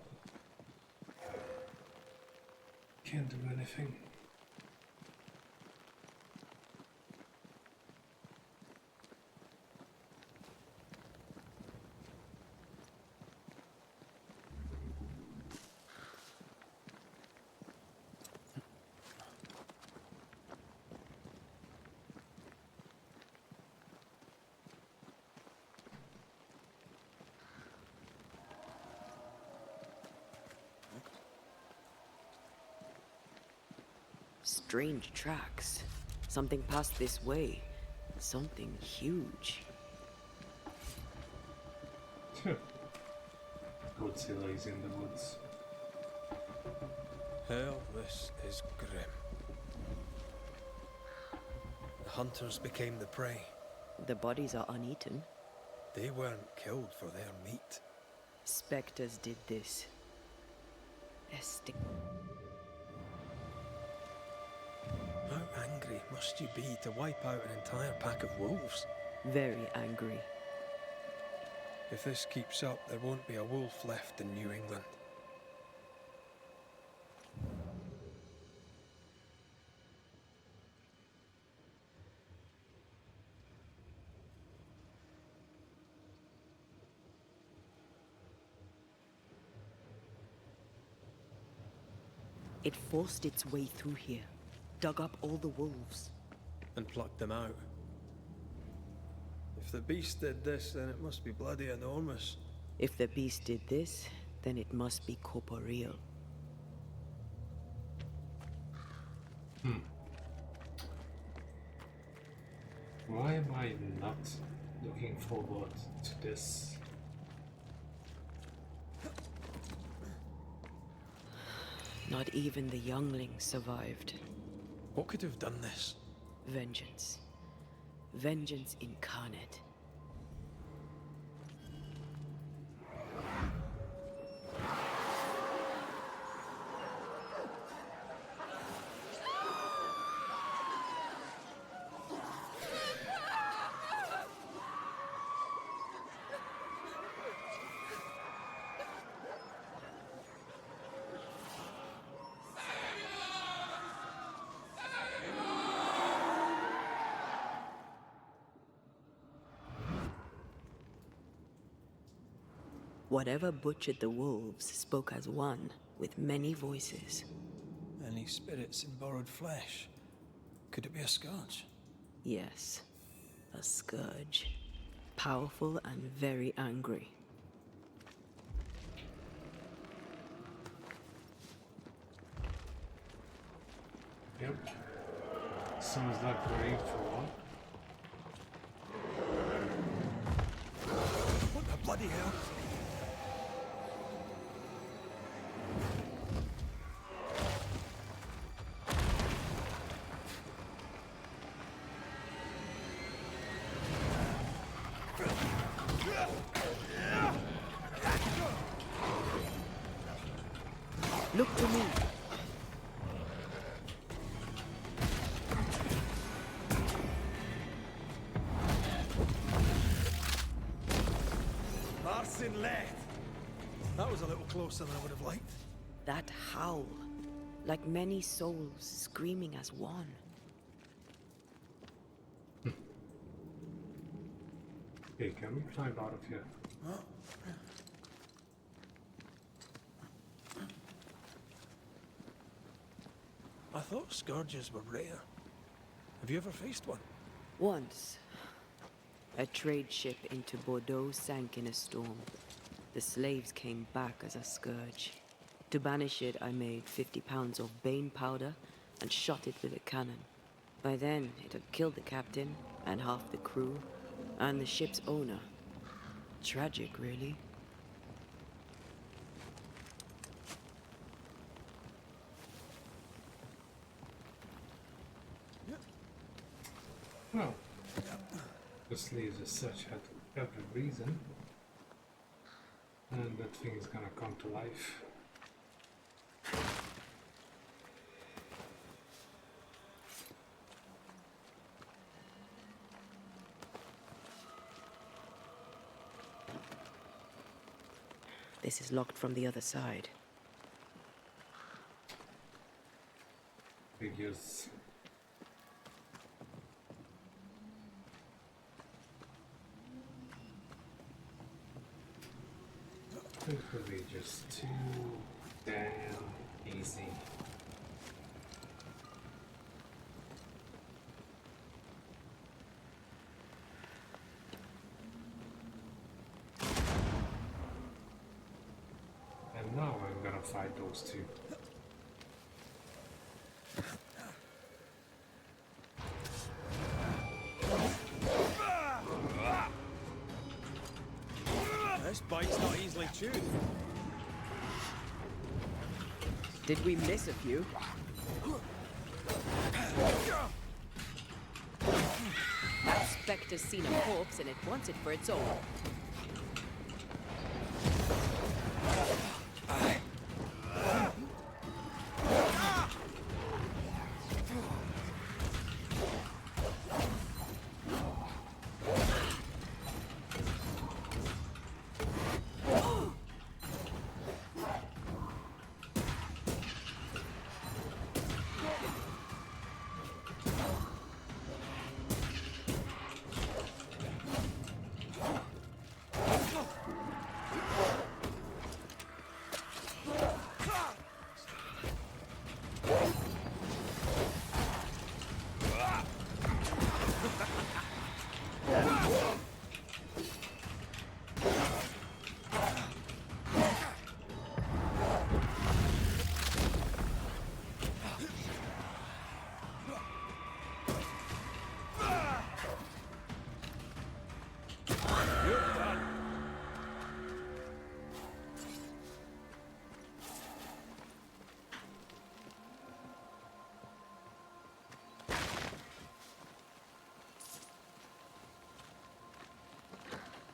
can't do anything. Strange tracks. Something passed this way. Something huge. Godzilla is in the woods. Hell, this is grim. The hunters became the prey. The bodies are uneaten. They weren't killed for their meat. Spectres did this. How angry must you be to wipe out an entire pack of wolves? Very angry. If this keeps up, there won't be a wolf left in New England. It forced its way through here. Dug up all the wolves. And plucked them out. If the beast did this, then it must be bloody enormous. If the beast did this, then it must be corporeal. Why am I not looking forward to this? Not even the younglings survived. What could have done this? Vengeance. Vengeance incarnate. Whatever butchered the wolves spoke as one, with many voices. Any spirits in borrowed flesh? Could it be a scourge? Yes, a scourge. Powerful and very angry. Yep. Sounds like we're in for one. What the bloody hell? Look to me. Marcin left. That was a little closer than I would have liked. That howl, like many souls screaming as one. Okay, can we climb out of here? I thought scourges were rare. Have you ever faced one? Once, a trade ship into Bordeaux sank in a storm. The slaves came back as a scourge. To banish it, I made 50 pounds of bane powder and shot it with a cannon. By then, it had killed the captain and half the crew and the ship's owner. Tragic, really. Well, the sleeves as such had every reason. And that thing is gonna come to life. This is locked from the other side. Figures. It will be just too damn easy. And now I'm gonna fight those two. This bite's not easily chewed. Did we miss a few? That specter's seen a corpse and it wants it for its own.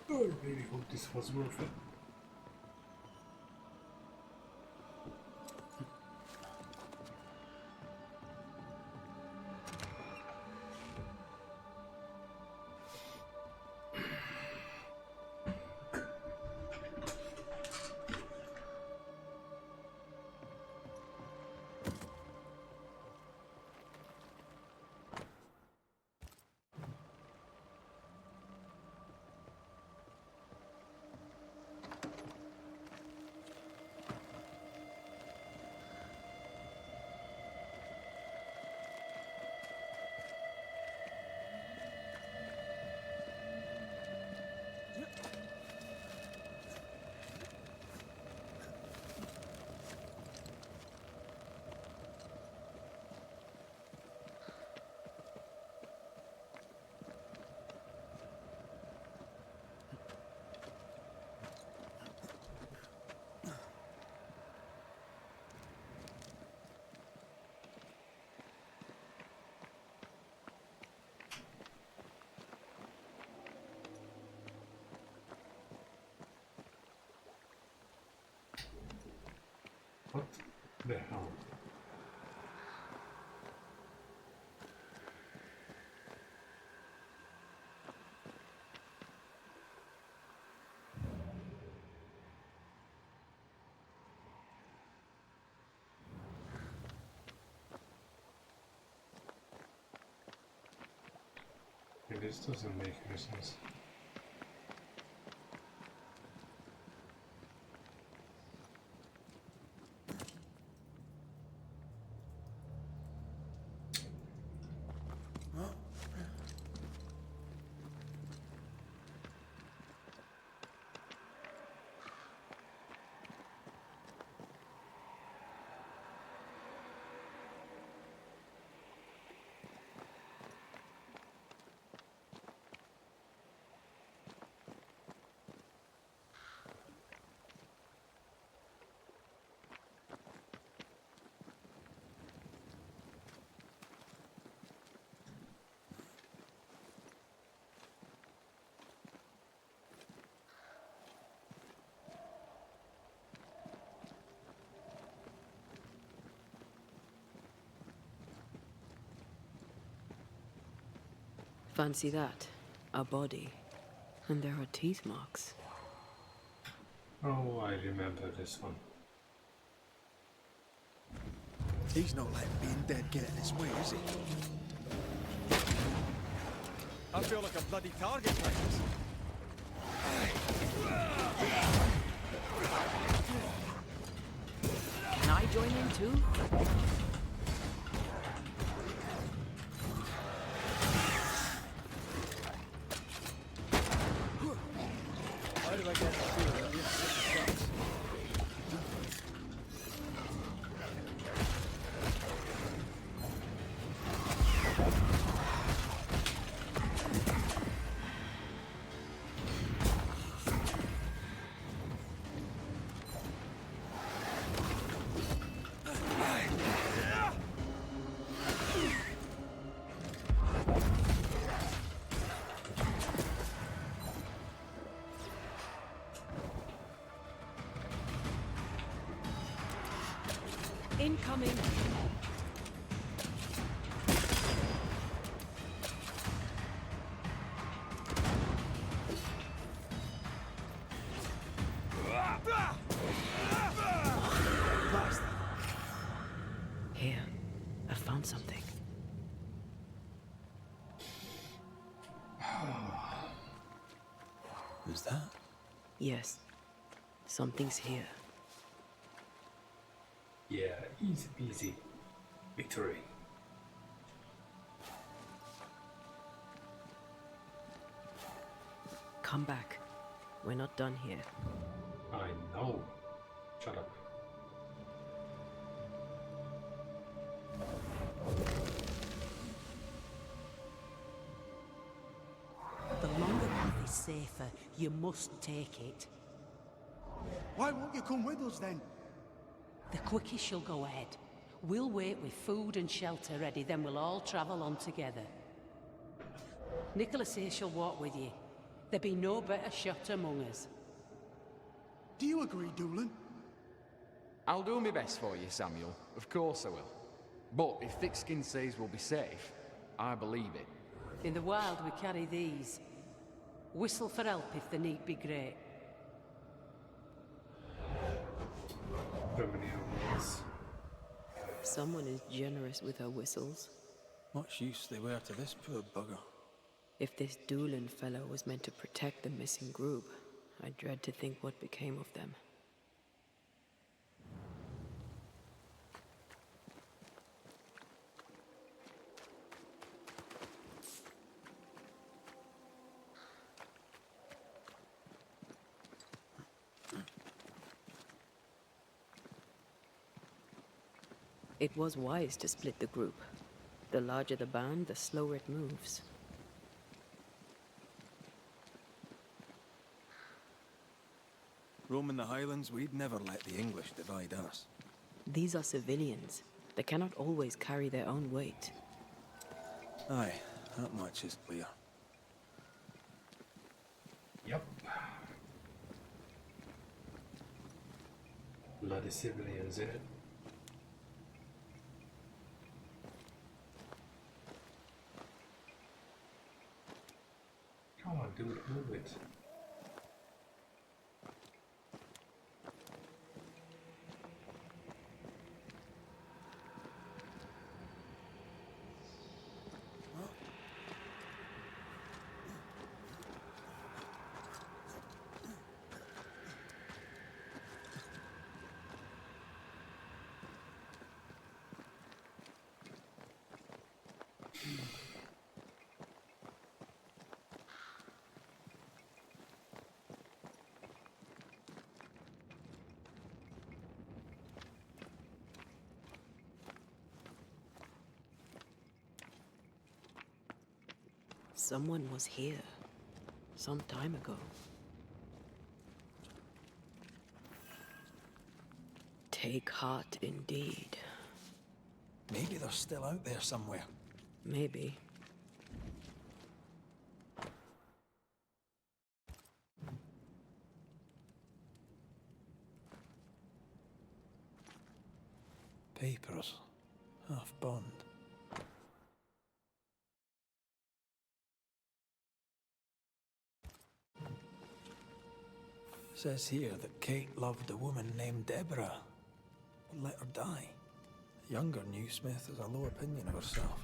I really hope this was worth it. the hell? This doesn't make any sense. Fancy that. A body. And there are teeth marks. Oh, I remember this one. He's not letting being dead get in his way, is he? I feel like a bloody target practice. Can I join in too? How do I get to it? Incoming. Here, I found something. Who's that? Yes, something's here. Yeah, easy peasy. Victory. Come back. We're not done here. I know. Shut up. The longer path is safer. You must take it. Why won't you come with us then? The quickest you'll go ahead. We'll wait with food and shelter ready, then we'll all travel on together. Nicholas here shall walk with you. There be no better shot among us. Do you agree, Doolin? I'll do my best for you, Samuel. Of course I will. But if Thickskin says we'll be safe, I believe it. In the wild we carry these. Whistle for help if the need be great. How many hours? Someone is generous with her whistles. Much use they were to this poor bugger. If this Doolin fellow was meant to protect the missing group, I dread to think what became of them. It was wise to split the group. The larger the band, the slower it moves. Roaming the Highlands, we'd never let the English divide us. These are civilians. They cannot always carry their own weight. Aye, that much is clear. Yep. Bloody civilians in it. Don't move it. Someone was here some time ago. Take heart indeed. Maybe they're still out there somewhere. Maybe. Papers. Half bond. Says here that Kate loved a woman named Deborah, but let her die. A younger Newsmith has a low opinion of herself.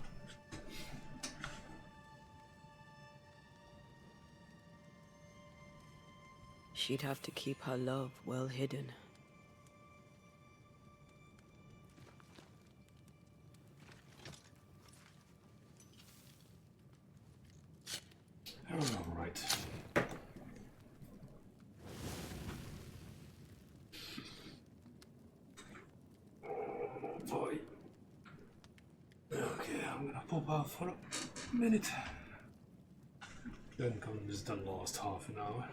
She'd have to keep her love well hidden. I don't know, right? Boy. Okay, I'm gonna pop out for a minute. Then comes the last half an hour.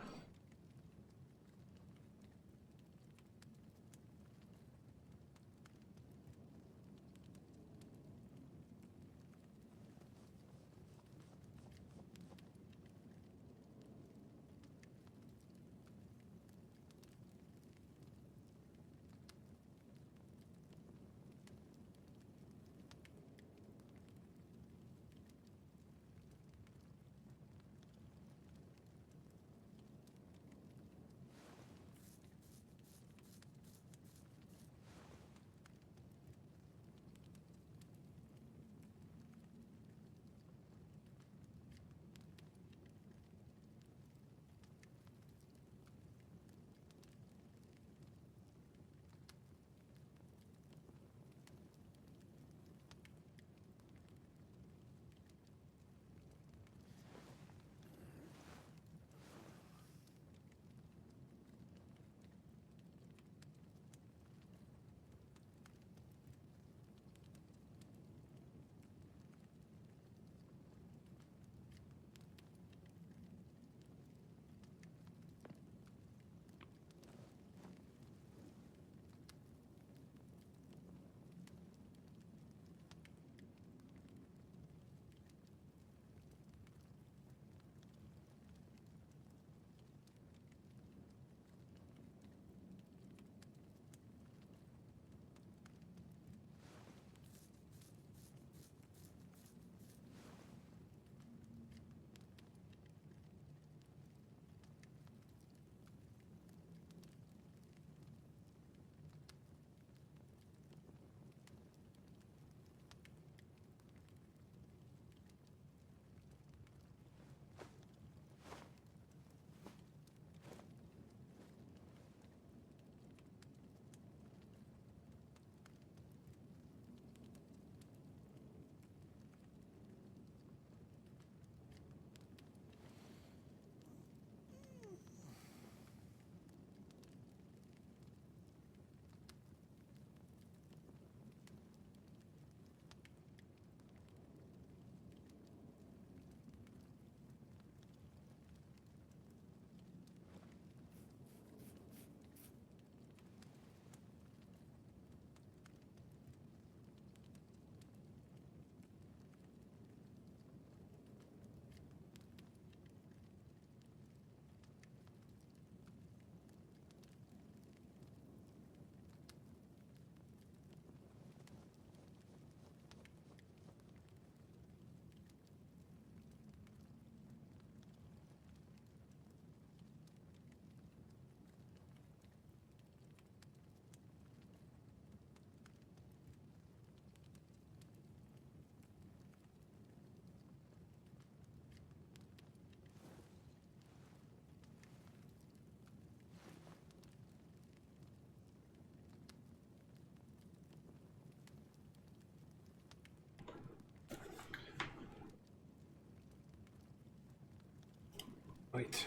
Wait.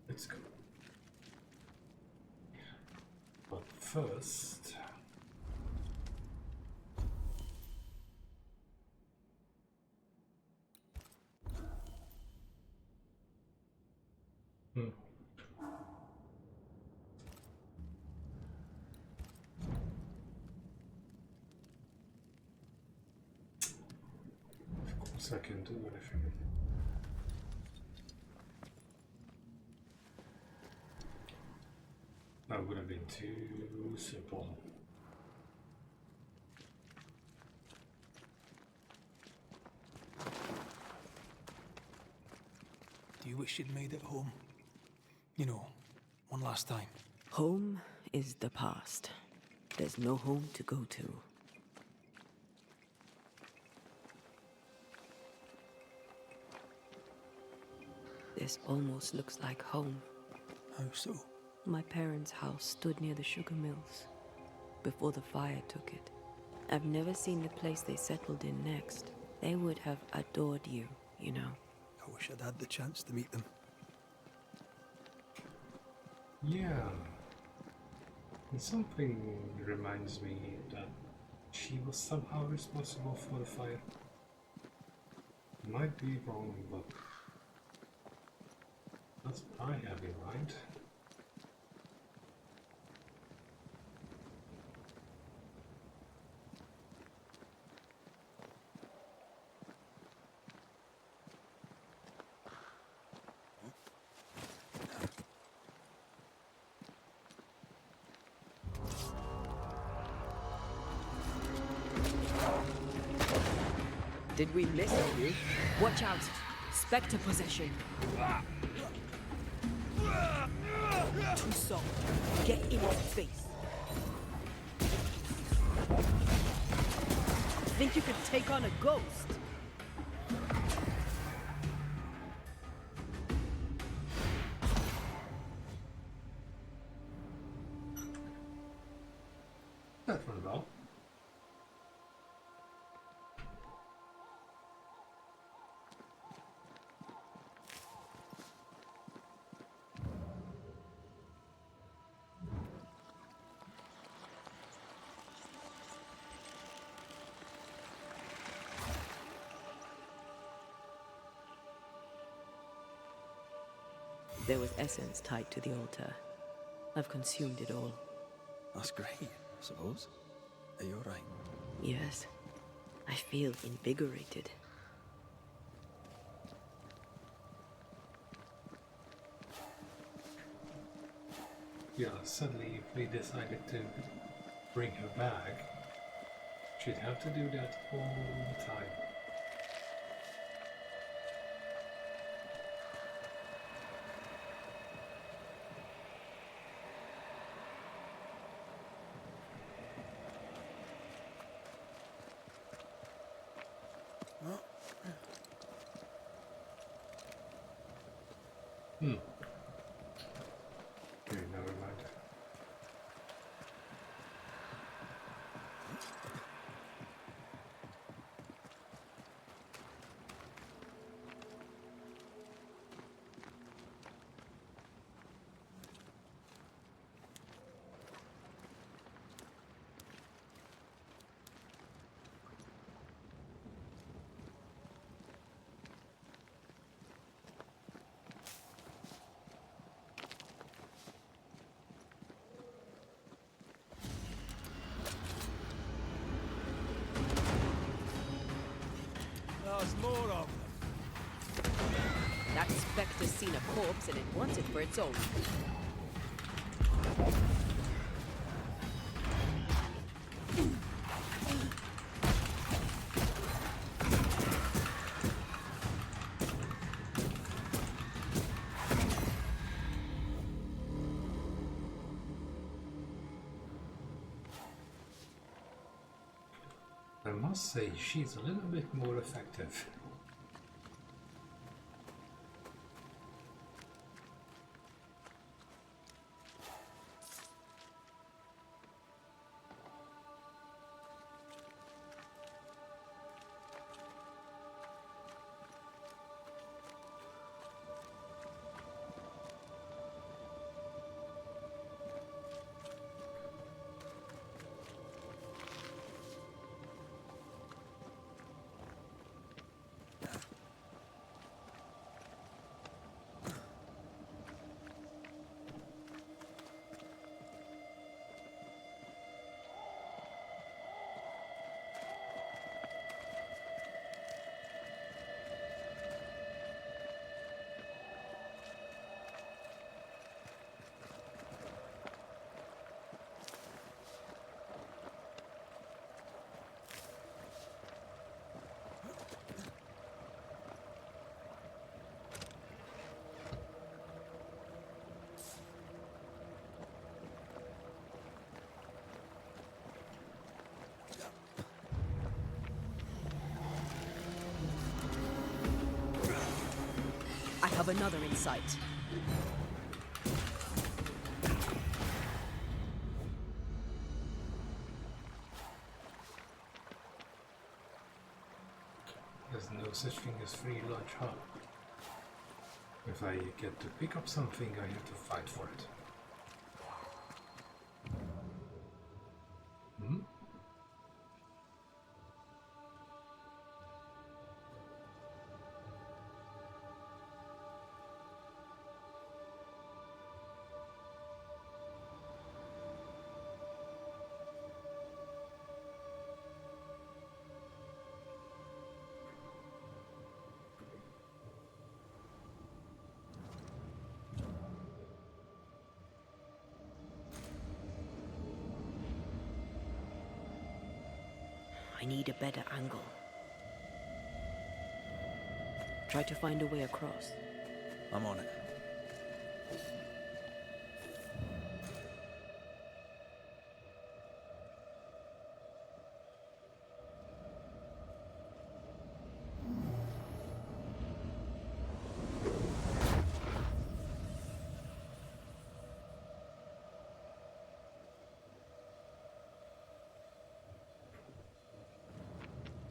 Let's go. But first... Hmm. Of course I can do anything. That would have been too simple. Do you wish you'd made it home? You know, one last time. Home is the past. There's no home to go to. This almost looks like home. How so? My parents' house stood near the sugar mills before the fire took it. I've never seen the place they settled in next. They would have adored you, you know. I wish I'd had the chance to meet them. Yeah. And something reminds me that she was somehow responsible for the fire. Might be wrong, but that's what I have in mind. Did we miss you? Watch out! Spectre possession! Too soft. Get in his face! Think you could take on a ghost? That went well. There was essence tied to the altar. I've consumed it all. That's great, I suppose. Are you alright? Yes. I feel invigorated. Yeah, suddenly if we decided to bring her back, she'd have to do that all the time. Hmm. Okay, never mind. There's more of them. That spectre's seen a corpse and it wants it for its own. I must say, she's a little bit more effective. have another in sight. There's no such thing as free lunch, huh? If I get to pick up something, I have to fight for it. Hmm? I need a better angle. Try to find a way across. I'm on it.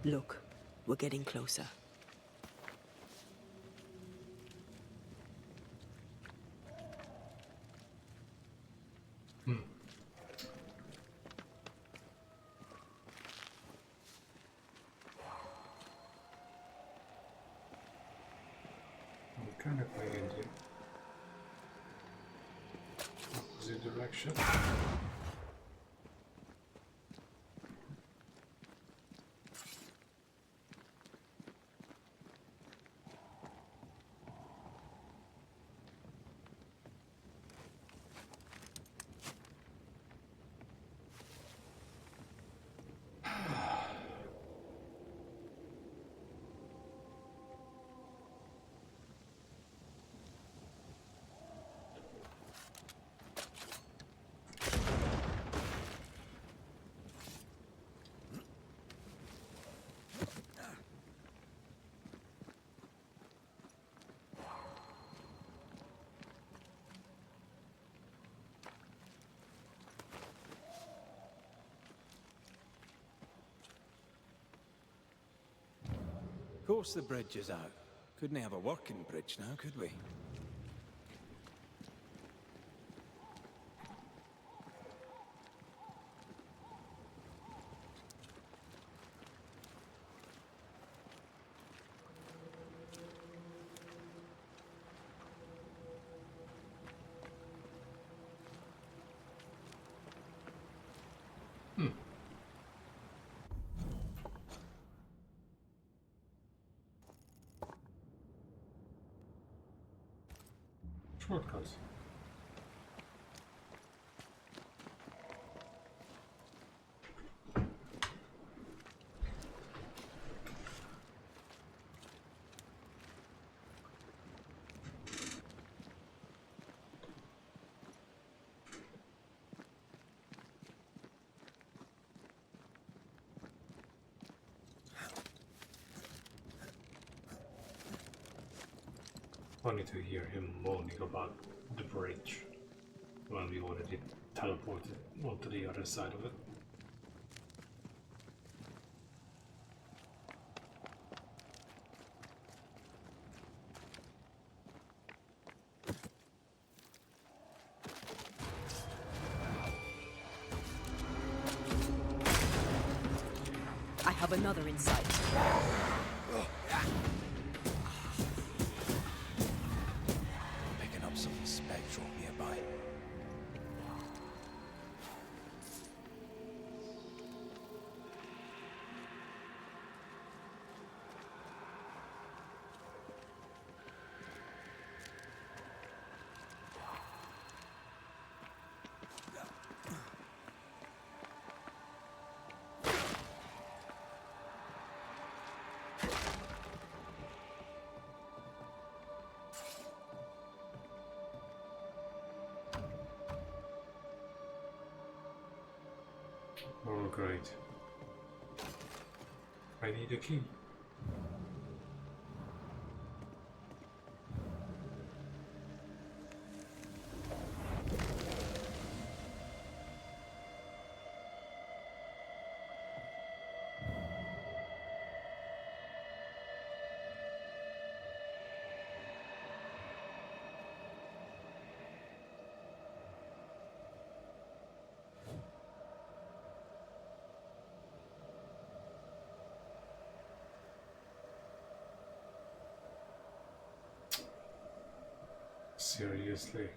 Look, we're getting closer. I'm kind of going in the opposite direction. Of course the bridge is out. Couldn't have a working bridge now, could we? Shortcuts. Funny to hear him moaning about the bridge when we already teleported onto the other side of it. I have another in sight. Picking up something spectral nearby. Oh great. I need a key. Seriously.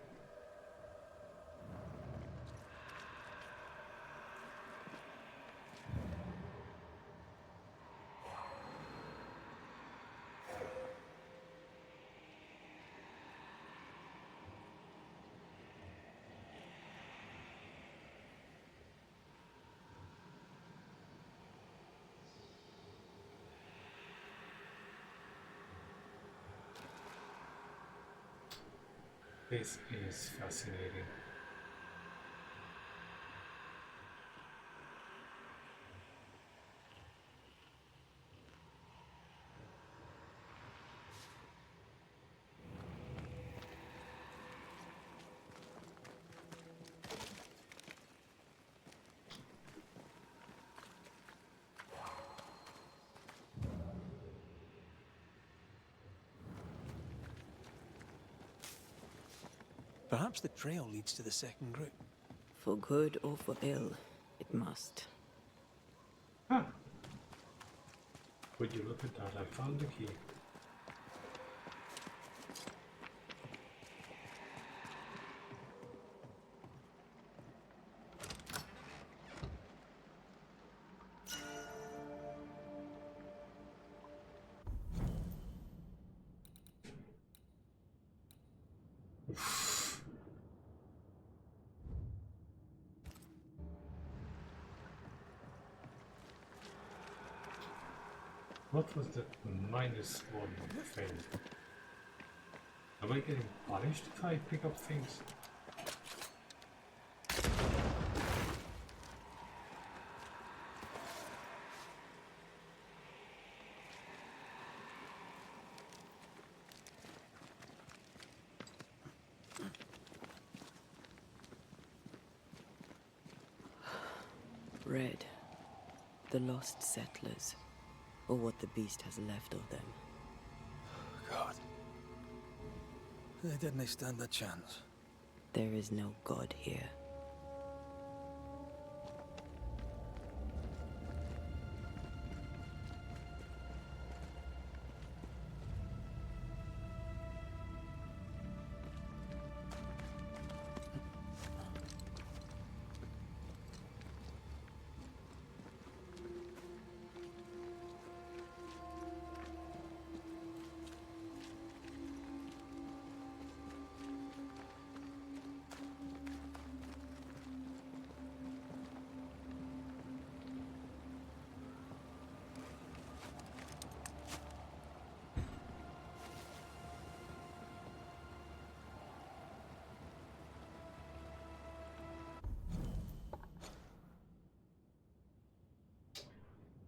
This is fascinating. Perhaps the trail leads to the second group. For good or for ill, it must. Ah! Would you look at that, I found the key. What was the -1 thing? Am I getting punished if I pick up things? Red. The lost settlers. Or what the beast has left of them. God. They didn't stand a chance. There is no god here.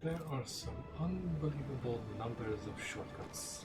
There are some unbelievable numbers of shortcuts.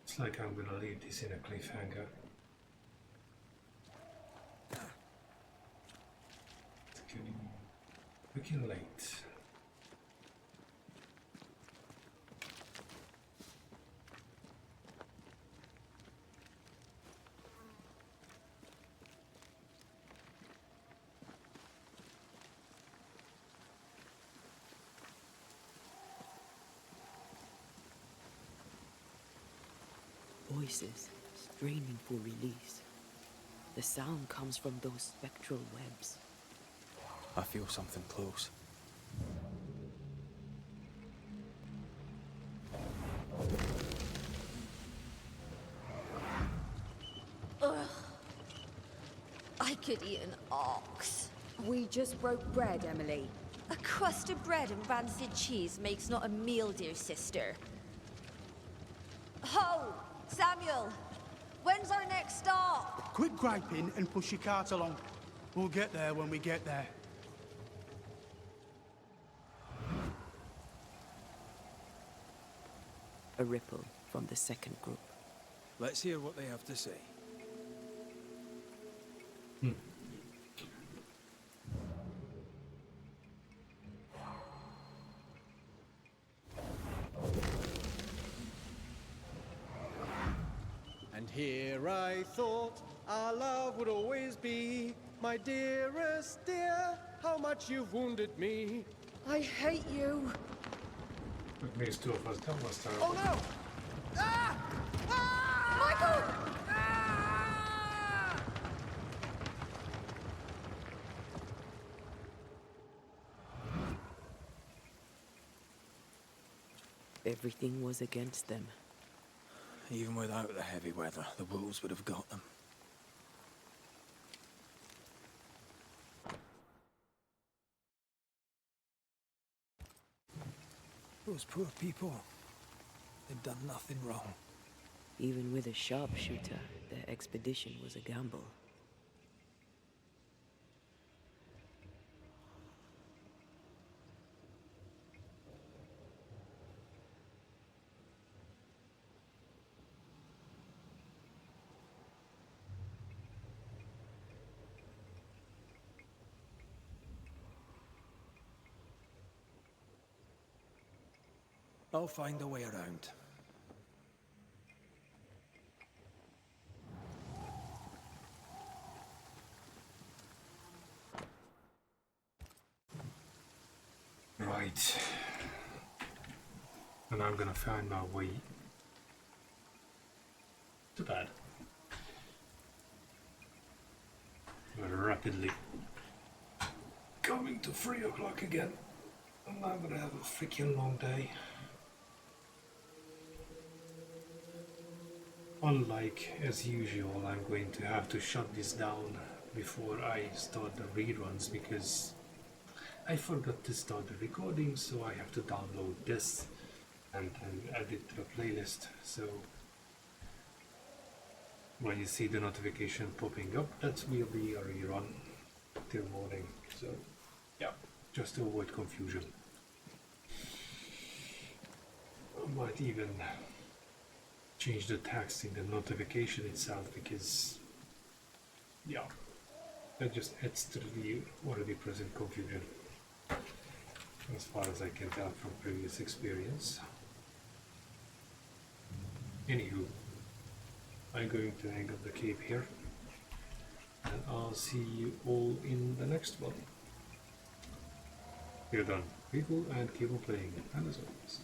It's like I'm gonna leave this in a cliffhanger. It's getting late. Voices straining for release. The sound comes from those spectral webs. I feel something close. Ugh. could eat an ox. We just broke bread, Emily. A crust of bread and rancid cheese makes not a meal, dear sister. Ho! Samuel! When's our next stop? Quit griping and push your cart along. We'll get there when we get there. A ripple from the second group. Let's hear what they have to say. And here I thought our love would always be, my dearest dear, how much you've wounded me. I hate you. It makes two of us. That was terrible. Oh no! Ah! Ah! Michael! Ah! Everything was against them. Even without the heavy weather, the wolves would have got them. Those poor people. They'd done nothing wrong. Even with a sharpshooter, their expedition was a gamble. I'll find a way around. Right. And I'm gonna find my way to bed. Rapidly. Coming to 3 o'clock again. And I'm gonna have a freaking long day. Unlike as usual, I'm going to have to shut this down before I start the reruns because I forgot to start the recording, so I have to download this and add it to the playlist. So when you see the notification popping up, that will be a rerun till morning. So yeah, just to avoid confusion. I might even change the text in the notification itself because yeah, that just adds to the already present confusion as far as I can tell from previous experience. Anywho, I'm going to hang up the cape here and I'll see you all in the next one. You're done. People and keep on playing, and as always,